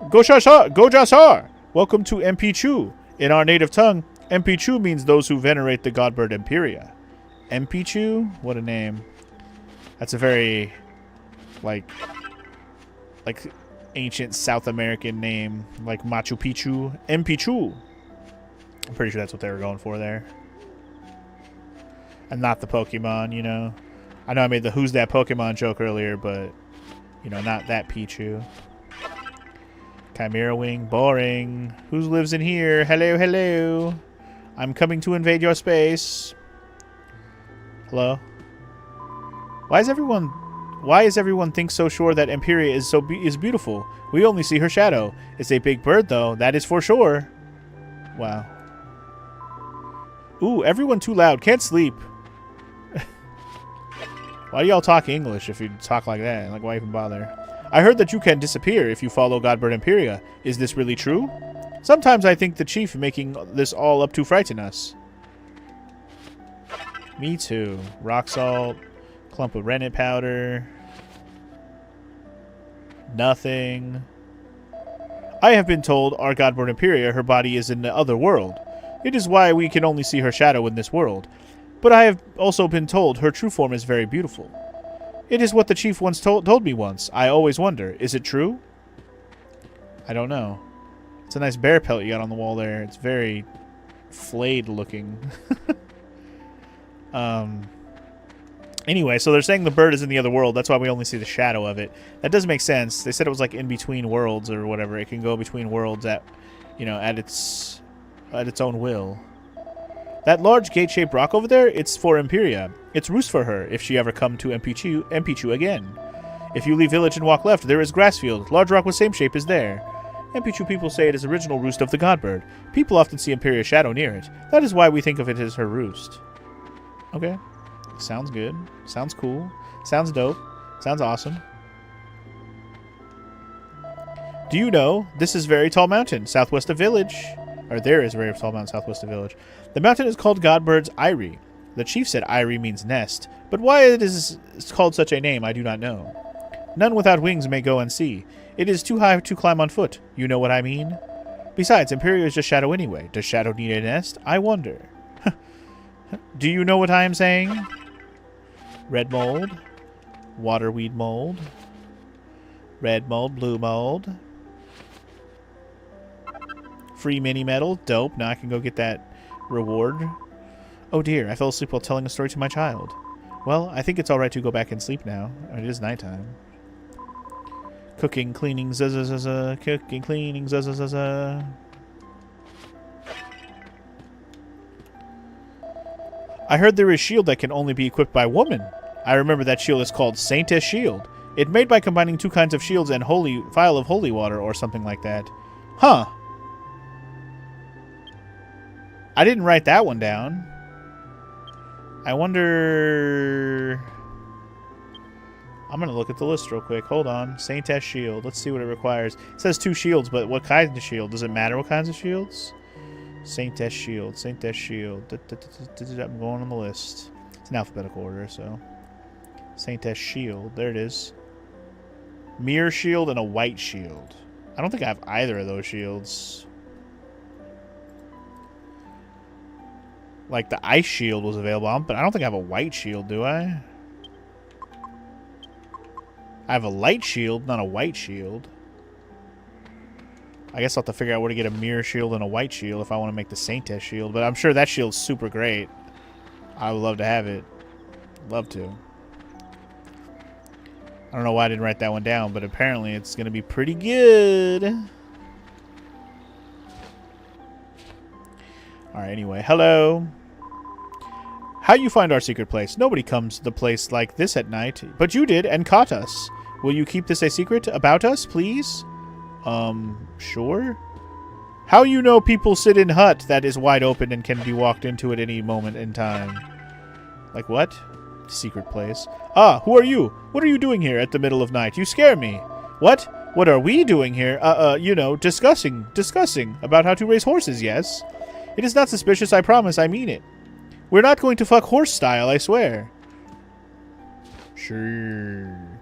Gojasar! Welcome to MP Chu. In our native tongue, MP Chu means those who venerate the godbird Imperia. MP Chu? What a name. That's a very, like ancient South American name, like Machu Picchu. MP Chu. I'm pretty sure that's what they were going for there. And not the Pokemon, you know. I know I made the Who's That Pokemon joke earlier, but, you know, not that Pichu. Chimera Wing, boring. Who lives in here? Hello, hello. I'm coming to invade your space. Hello? Why is everyone think so sure that Imperia is beautiful? We only see her shadow. It's a big bird, though. That is for sure. Wow. Ooh, everyone too loud. Can't sleep. Why do y'all talk English if you talk like that? Like, why even bother? I heard that you can disappear if you follow Godbird Imperia. Is this really true? Sometimes I think the chief making this all up to frighten us. Me too. Rock salt. Clump of rennet powder. Nothing. I have been told our Godbird Imperia, her body is in the other world. It is why we can only see her shadow in this world. But I have also been told her true form is very beautiful. It is what the chief once told me once. I always wonder, is it true? I don't know. It's a nice bear pelt you got on the wall there. It's very flayed looking. Anyway, so they're saying the bird is in the other world. That's why we only see the shadow of it. That does make sense. They said it was like in between worlds or whatever. It can go between worlds at, you know, at its own will. That large gate-shaped rock over there, it's for Imperia. It's roost for her, if she ever come to MP Chu again. If you leave village and walk left, there is Grassfield. Large rock with same shape is there. MP Chu people say it is original roost of the Godbird. People often see Imperia's shadow near it. That is why we think of it as her roost. Okay. Sounds good. Sounds cool. Sounds dope. Sounds awesome. Do you know, this is Very Tall Mountain, southwest of village. Or there is Very Tall Mountain, southwest of village. The mountain is called Godbird's Eyrie. The chief said Eyrie means nest, but why it is called such a name I do not know. None without wings may go and see. It is too high to climb on foot. You know what I mean? Besides, Imperia is just shadow anyway. Does shadow need a nest? I wonder. Do you know what I am saying? Red mold. Waterweed mold. Red mold, blue mold. Free mini medal. Dope. Now I can go get that reward. Oh dear, I fell asleep while telling a story to my child. Well, I think it's alright to go back and sleep now. It is nighttime. Cooking, cleaning, zazzazaza. Cooking, cleaning, zazzazaza. I heard there is a shield that can only be equipped by women. I remember that shield is called Saintess Shield. It's made by combining 2 kinds of shields and vial of holy water or something like that. Huh. I didn't write that one down. I wonder... I'm going to look at the list real quick. Hold on. Saintess Shield. Let's see what it requires. It says 2 shields, but what kind of shield? Does it matter what kinds of shields? Saintess Shield. Saintess Shield. I'm going on the list. It's in alphabetical order, so... Saintess Shield. There it is. Mirror Shield and a white shield. I don't think I have either of those shields. Like, the ice shield was available, but I don't think I have a white shield, do I? I have a light shield, not a white shield. I guess I'll have to figure out where to get a mirror shield and a white shield if I want to make the Saintess Shield, but I'm sure that shield's super great. I would love to have it. Love to. I don't know why I didn't write that one down, but apparently it's going to be pretty good. Alright, anyway. Hello. How you find our secret place? Nobody comes to the place like this at night, but you did and caught us. Will you keep this a secret about us, please? Sure. How you know people sit in hut that is wide open and can be walked into at any moment in time? Like what? Secret place. Ah, who are you? What are you doing here at the middle of night? You scare me. What? What are we doing here? You know, discussing about how to raise horses, yes? It is not suspicious, I promise, I mean it. We're not going to fuck horse style, I swear. Sure.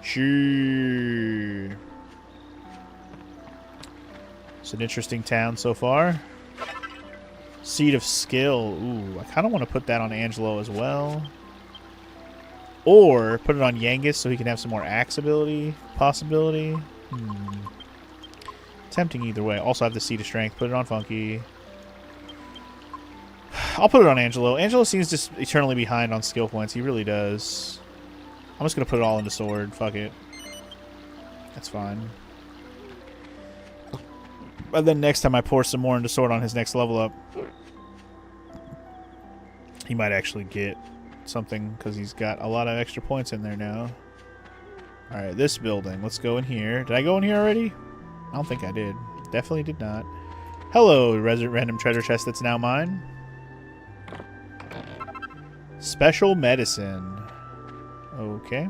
Sure. It's an interesting town so far. Seed of Skill. Ooh, I kind of want to put that on Angelo as well. Or put it on Yangus so he can have some more axe ability possibility. Tempting either way. Also have the Seed of Strength. Put it on Funky. I'll put it on Angelo. Angelo seems just eternally behind on skill points. He really does. I'm just going to put it all into Sword. Fuck it. That's fine. But then next time I pour some more into Sword on his next level up, he might actually get something because he's got a lot of extra points in there now. Alright, this building. Let's go in here. Did I go in here already? I don't think I did. Definitely did not. Hello, random treasure chest that's now mine. Special medicine. Okay.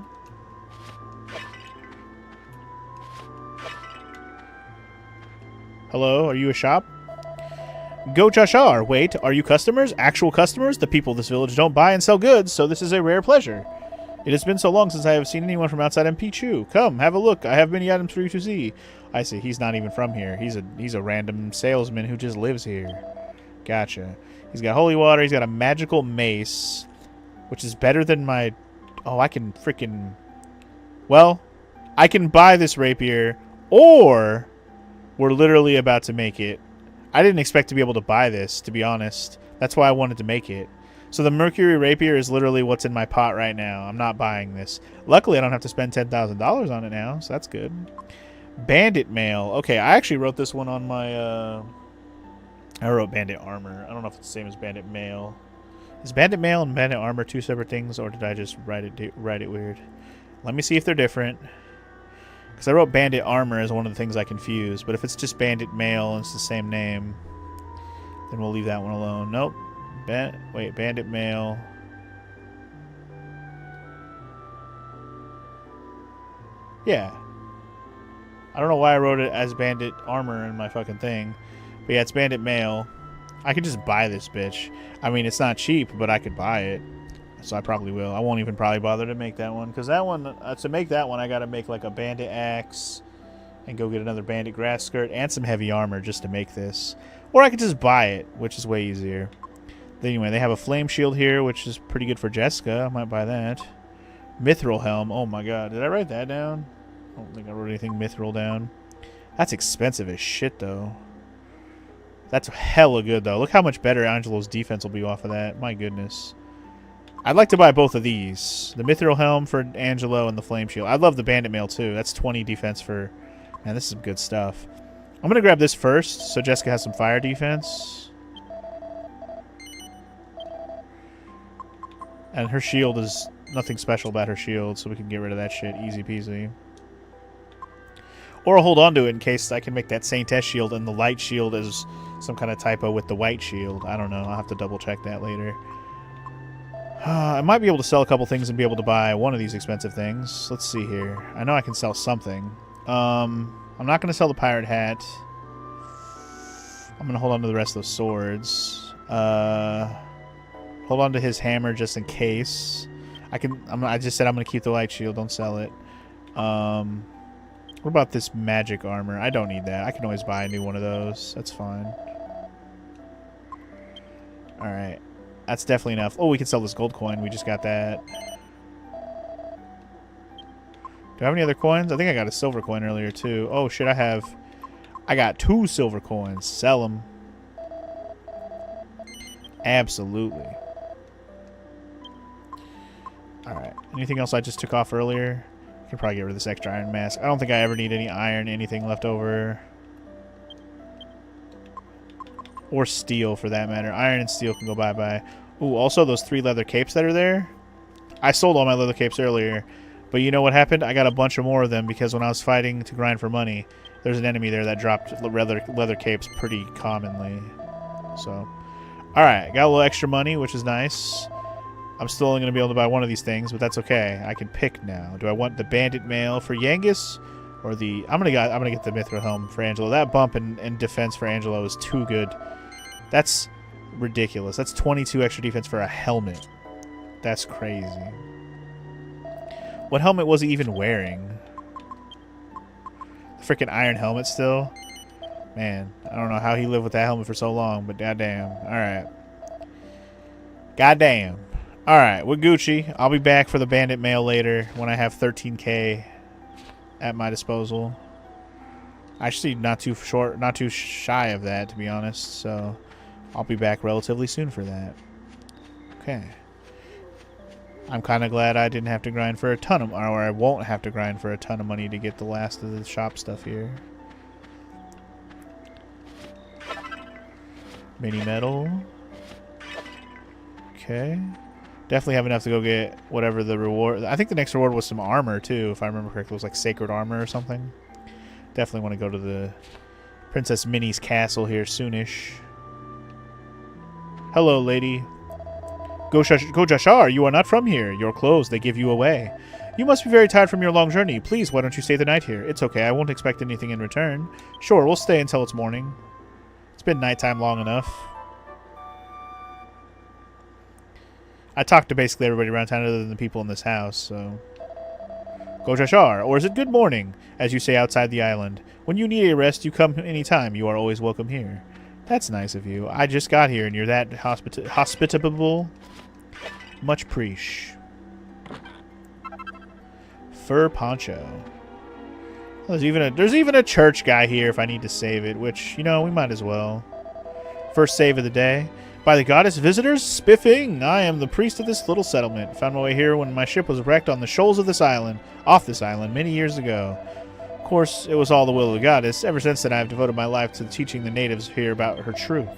Hello, are you a shop? Go Chashar. Wait, are you customers? Actual customers? The people of this village don't buy and sell goods, so this is a rare pleasure. It has been so long since I have seen anyone from outside MP Chu. Come, have a look. I have many items for you to see. I see. He's not even from here. He's a random salesman who just lives here. Gotcha. He's got holy water. He's got a magical mace, which is better than my... Oh, I can freaking... Well, I can buy this rapier, or we're literally about to make it. I didn't expect to be able to buy this, to be honest. That's why I wanted to make it. So the Mercury Rapier is literally what's in my pot right now. I'm not buying this. Luckily, I don't have to spend $10,000 on it now, so that's good. Bandit Mail. Okay, I actually wrote this one on my... I wrote Bandit Armor. I don't know if it's the same as Bandit Mail. Is Bandit Mail and Bandit Armor two separate things, or did I just write it weird? Let me see if they're different. Because I wrote Bandit Armor as one of the things I confused, but if it's just Bandit Mail and it's the same name, then we'll leave that one alone. Nope. Wait, Bandit Mail. Yeah. I don't know why I wrote it as Bandit Armor in my fucking thing. But yeah, it's Bandit Mail. I could just buy this bitch. I mean, it's not cheap, but I could buy it. So I probably will. I won't even probably bother to make that one. Because that one, to make that one, I got to make like a Bandit Axe. And go get another Bandit Grass Skirt. And some heavy armor just to make this. Or I could just buy it, which is way easier. Anyway, they have a Flame Shield here, which is pretty good for Jessica. I might buy that. Mithril helm. Oh my god. Did I write that down? I don't think I wrote anything mithril down. That's expensive as shit, though. That's hella good, though. Look how much better Angelo's defense will be off of that. My goodness. I'd like to buy both of these. The mithril helm for Angelo and the flame shield. I love the bandit mail, too. That's 20 defense for... Man, this is some good stuff. I'm going to grab this first, so Jessica has some fire defense. And her shield is... Nothing special about her shield, so we can get rid of that shit. Easy peasy. Or I'll hold on to it in case I can make that Saintess shield and the light shield is some kind of typo with the white shield. I don't know. I'll have to double check that later. I might be able to sell a couple things and be able to buy one of these expensive things. Let's see here. I know I can sell something. I'm not going to sell the pirate hat. I'm going to hold on to the rest of those swords. Hold on to his hammer just in case. I just said I'm going to keep the light shield. Don't sell it. What about this magic armor? I don't need that. I can always buy a new one of those. That's fine. Alright. That's definitely enough. Oh, we can sell this gold coin. We just got that. Do I have any other coins? I think I got a silver coin earlier, too. Oh, shit, I got 2 silver coins. Sell them. Absolutely. Alright. Anything else I just took off earlier? I can probably get rid of this extra iron mask. I don't think I ever need any iron, anything left over. Or steel, for that matter. Iron and steel can go bye-bye. Ooh, also those 3 leather capes that are there. I sold all my leather capes earlier. But you know what happened? I got a bunch of more of them because when I was fighting to grind for money, there's an enemy there that dropped leather capes pretty commonly. So, alright. Got a little extra money, which is nice. I'm still only going to be able to buy one of these things, but that's okay. I can pick now. Do I want the bandit mail for Yangus or the... I'm gonna get the mithril helm for Angelo. That bump in defense for Angelo is too good. That's ridiculous. That's 22 extra defense for a helmet. That's crazy. What helmet was he even wearing? The freaking iron helmet still? Man, I don't know how he lived with that helmet for so long, but goddamn. Alright. Goddamn. Alright, we're Gucci. I'll be back for the bandit mail later when I have 13k at my disposal. Actually, not too shy of that, to be honest, so I'll be back relatively soon for that. Okay. I'm kind of glad I didn't have to grind for a ton of... Or I won't have to grind for a ton of money to get the last of the shop stuff here. Mini metal. Okay. Definitely have enough to go get whatever the reward... I think the next reward was some armor, too, if I remember correctly. It was like sacred armor or something. Definitely want to go to the Princess Minnie's castle here soonish. Hello, lady. Go Jashar, you are not from here. Your clothes, they give you away. You must be very tired from your long journey. Please, why don't you stay the night here? It's okay, I won't expect anything in return. Sure, we'll stay until it's morning. It's been nighttime long enough. I talked to basically everybody around town other than the people in this house, so... Go Jashar, or is it good morning, as you say outside the island? When you need a rest, you come anytime. You are always welcome here. That's nice of you. I just got here, and you're that hospitable. Much preach. Fur poncho. There's even a church guy here if I need to save it, which, you know, we might as well. First save of the day. By the goddess visitors, spiffing! I am the priest of this little settlement. Found my way here when my ship was wrecked on the shoals of this island, off this island, many years ago. Of course, it was all the will of the goddess. Ever since then, I have devoted my life to teaching the natives here about her truth.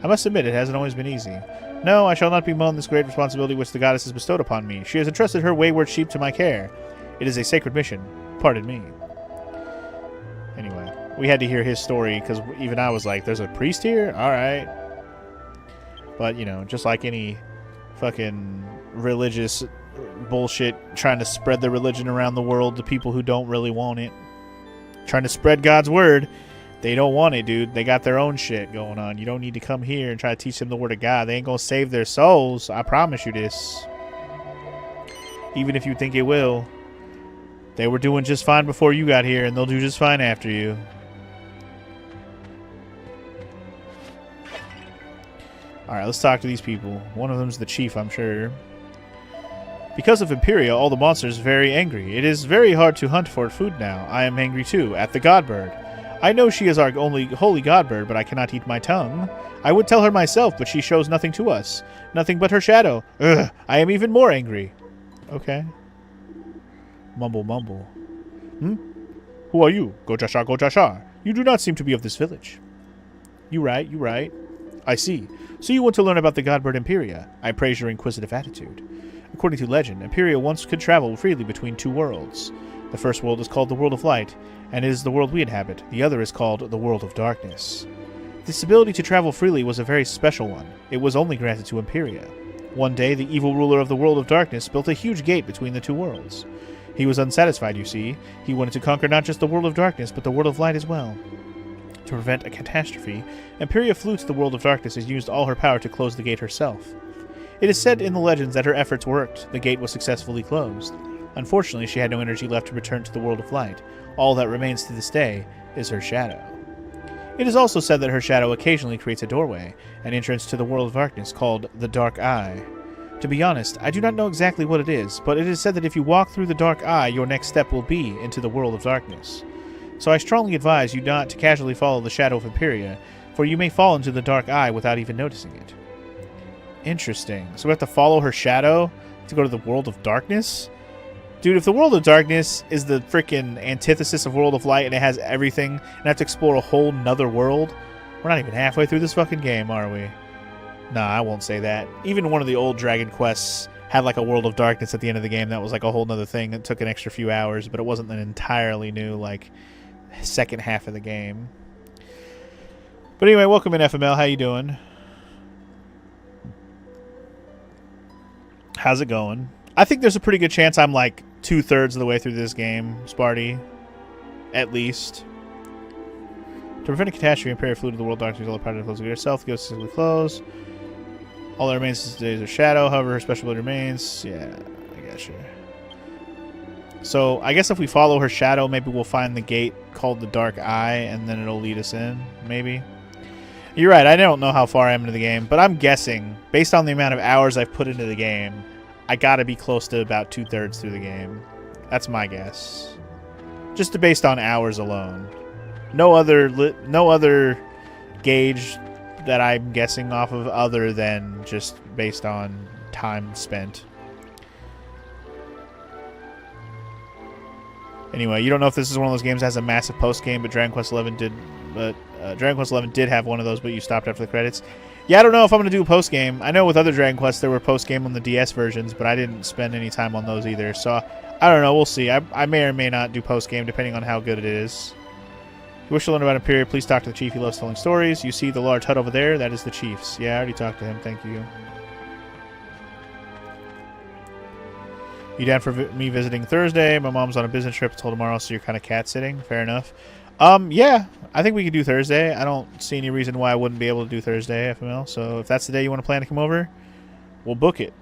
I must admit, it hasn't always been easy. No, I shall not bemoan this great responsibility which the goddess has bestowed upon me. She has entrusted her wayward sheep to my care. It is a sacred mission. Pardon me. Anyway, we had to hear his story, because even I was like, there's a priest here? Alright. But, you know, just like any fucking religious bullshit trying to spread the religion around the world to people who don't really want it. Trying to spread God's word. They don't want it, dude. They got their own shit going on. You don't need to come here and try to teach them the word of God. They ain't gonna save their souls. I promise you this. Even if you think it will. They were doing just fine before you got here, and they'll do just fine after you. Alright, let's talk to these people. One of them's the chief, I'm sure. Because of Imperia, all the monsters are very angry. It is very hard to hunt for food now. I am angry too, at the Godbird. I know she is our only holy Godbird, but I cannot eat my tongue. I would tell her myself, but she shows nothing to us. Nothing but her shadow. Ugh, I am even more angry. Okay. Mumble, mumble. Who are you? Go Jashar, go Jashar. You do not seem to be of this village. You right. I see. So you want to learn about the Godbird Imperia. I praise your inquisitive attitude. According to legend, Imperia once could travel freely between two worlds. The first world is called the World of Light, and is the world we inhabit. The other is called the World of Darkness. This ability to travel freely was a very special one. It was only granted to Imperia. One day, the evil ruler of the World of Darkness built a huge gate between the two worlds. He was unsatisfied, you see. He wanted to conquer not just the World of Darkness, but the World of Light as well. To prevent a catastrophe, Imperia flew to the World of Darkness and used all her power to close the gate herself. It is said in the legends that her efforts worked. The gate was successfully closed. Unfortunately, she had no energy left to return to the World of Light. All that remains to this day is her shadow. It is also said that her shadow occasionally creates a doorway, an entrance to the World of Darkness called the Dark Eye. To be honest, I do not know exactly what it is, but it is said that if you walk through the Dark Eye, your next step will be into the World of Darkness. So I strongly advise you not to casually follow the shadow of Imperia, for you may fall into the Dark Eye without even noticing it. Interesting. So we have to follow her shadow to go to the World of Darkness? Dude, if the World of Darkness is the freaking antithesis of World of Light and it has everything, and I have to explore a whole nother world, we're not even halfway through this fucking game, are we? Nah, I won't say that. Even one of the old Dragon Quests had like a World of Darkness at the end of the game that was like a whole nother thing that took an extra few hours, but it wasn't an entirely new, like, second half of the game. But anyway, welcome in, FML. How you doing? How's it going? I think there's a pretty good chance I'm like 2/3 of the way through this game, Sparty. At least. To prevent a catastrophe, Imperia flew to the World of Darkness, all the power to close the gate herself, goes to close. All that remains is her shadow, however, her special ability remains. Yeah, I gotcha. So, I guess if we follow her shadow, maybe we'll find the gate called the Dark Eye, and then it'll lead us in, maybe. You're right, I don't know how far I am into the game, but I'm guessing, based on the amount of hours I've put into the game, I gotta be close to about 2/3 through the game. That's my guess. Just based on hours alone. No other gauge that I'm guessing off of other than just based on time spent. Anyway, you don't know if this is one of those games that has a massive post game, but Dragon Quest XI did. But Dragon Quest XI did have one of those, but you stopped after the credits. Yeah, I don't know if I'm going to do a post game. I know with other Dragon Quests there were post game on the DS versions, but I didn't spend any time on those either. So I don't know. We'll see. I may or may not do post game depending on how good it is. If you wish to learn about Imperia, please talk to the chief. He loves telling stories. You see the large hut over there? That is the chief's. Yeah, I already talked to him. Thank you. You down for me visiting Thursday? My mom's on a business trip until tomorrow, so you're kind of cat sitting. Fair enough. Yeah, I think we could do Thursday. I don't see any reason why I wouldn't be able to do Thursday, FML. So if that's the day you want to plan to come over, we'll book it.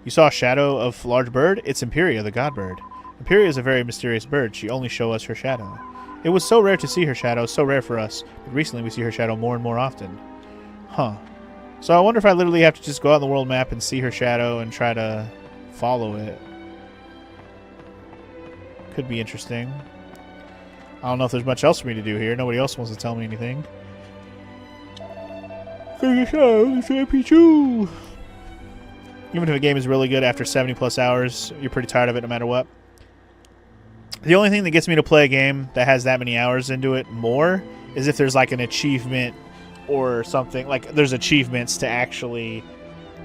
You saw a shadow of large bird? It's Imperia, the Godbird. Imperia is a very mysterious bird. She only shows us her shadow. It was so rare to see her shadow, so rare for us, but recently we see her shadow more and more often. Huh. So I wonder if I literally have to just go out on the world map and see her shadow and try to follow it. Could be interesting. I don't know if there's much else for me to do here. Nobody else wants to tell me anything. Even if a game is really good after 70 plus hours, you're pretty tired of it no matter what. The only thing that gets me to play a game that has that many hours into it more is if there's like an achievement or something. Like there's achievements to actually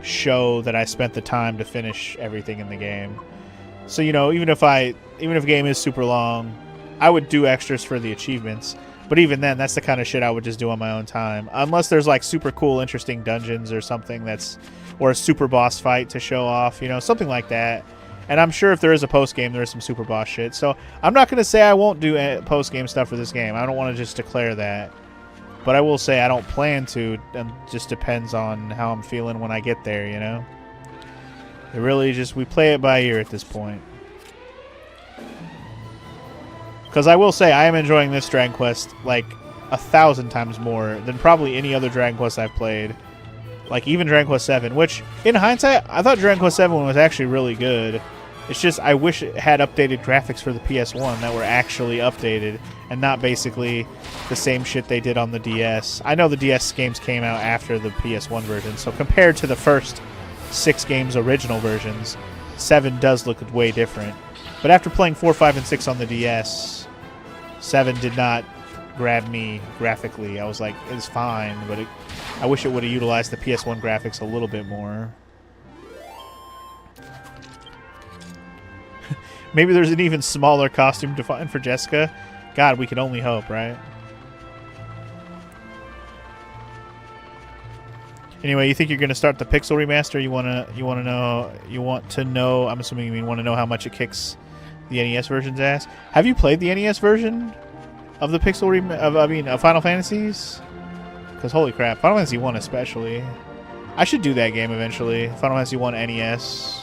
show that I spent the time to finish everything in the game. So, you know, even if a game is super long, I would do extras for the achievements. But even then, that's the kind of shit I would just do on my own time. Unless there's like super cool, interesting dungeons or something or a super boss fight to show off, you know, something like that. And I'm sure if there is a post-game, there is some super boss shit. So I'm not going to say I won't do post-game stuff for this game. I don't want to just declare that. But I will say I don't plan to. It just depends on how I'm feeling when I get there, you know? It really just, we play it by ear at this point. Because I will say, I am enjoying this Dragon Quest like 1,000 times more than probably any other Dragon Quest I've played. Like, even Dragon Quest VII, which, in hindsight, I thought Dragon Quest VII was actually really good. It's just, I wish it had updated graphics for the PS1 that were actually updated, and not basically the same shit they did on the DS. I know the DS games came out after the PS1 version, so compared to the first 6 games' original versions, 7 does look way different. But after playing 4, 5, and 6 on the DS, 7 did not grab me graphically. I was like, it's fine, but I wish it would have utilized the PS1 graphics a little bit more. Maybe there's an even smaller costume defined for Jessica. God, we can only hope, right? Anyway, you think you're gonna start the Pixel remaster? You want to know? I'm assuming you want to know how much it kicks the NES version's ass. Have you played the NES version of the Pixel of Final Fantasies? Because holy crap, Final Fantasy 1 especially. I should do that game eventually. Final Fantasy 1 NES.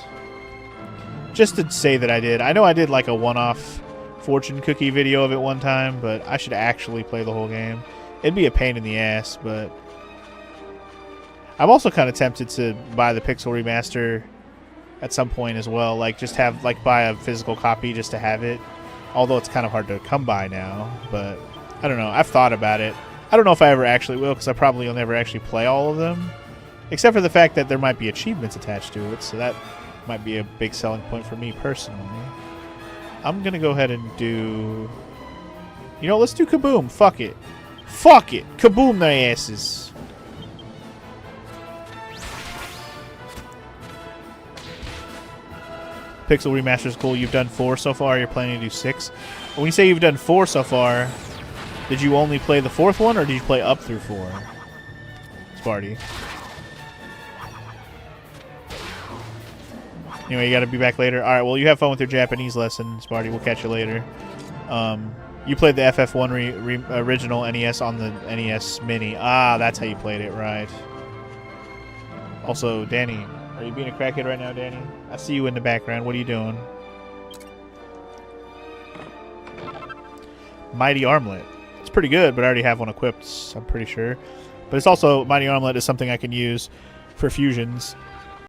Just to say that I did. I know I did like a one-off fortune cookie video of it one time, but I should actually play the whole game. It'd be a pain in the ass, but I'm also kind of tempted to buy the Pixel remaster at some point as well. Like, just have, like, buy a physical copy just to have it. Although it's kind of hard to come by now, but I don't know. I've thought about it. I don't know if I ever actually will, because I probably will never actually play all of them. Except for the fact that there might be achievements attached to it, so that might be a big selling point for me personally. I'm going to go ahead and do... You know, let's do Kaboom. Fuck it. Fuck it. Kaboom their asses. Pixel Remaster is cool. You've done 4 so far. You're planning to do 6. When you say you've done 4 so far, did you only play the 4th one, or did you play up through 4? Sparty. Anyway, you got to be back later. All right, well, you have fun with your Japanese lesson, Sparty. We'll catch you later. You played the FF1 original NES on the NES Mini. Ah, that's how you played it, right. Also, Danny, are you being a crackhead right now, Danny? I see you in the background. What are you doing? Mighty Armlet. It's pretty good, but I already have one equipped, I'm pretty sure. But it's also, Mighty Armlet is something I can use for fusions.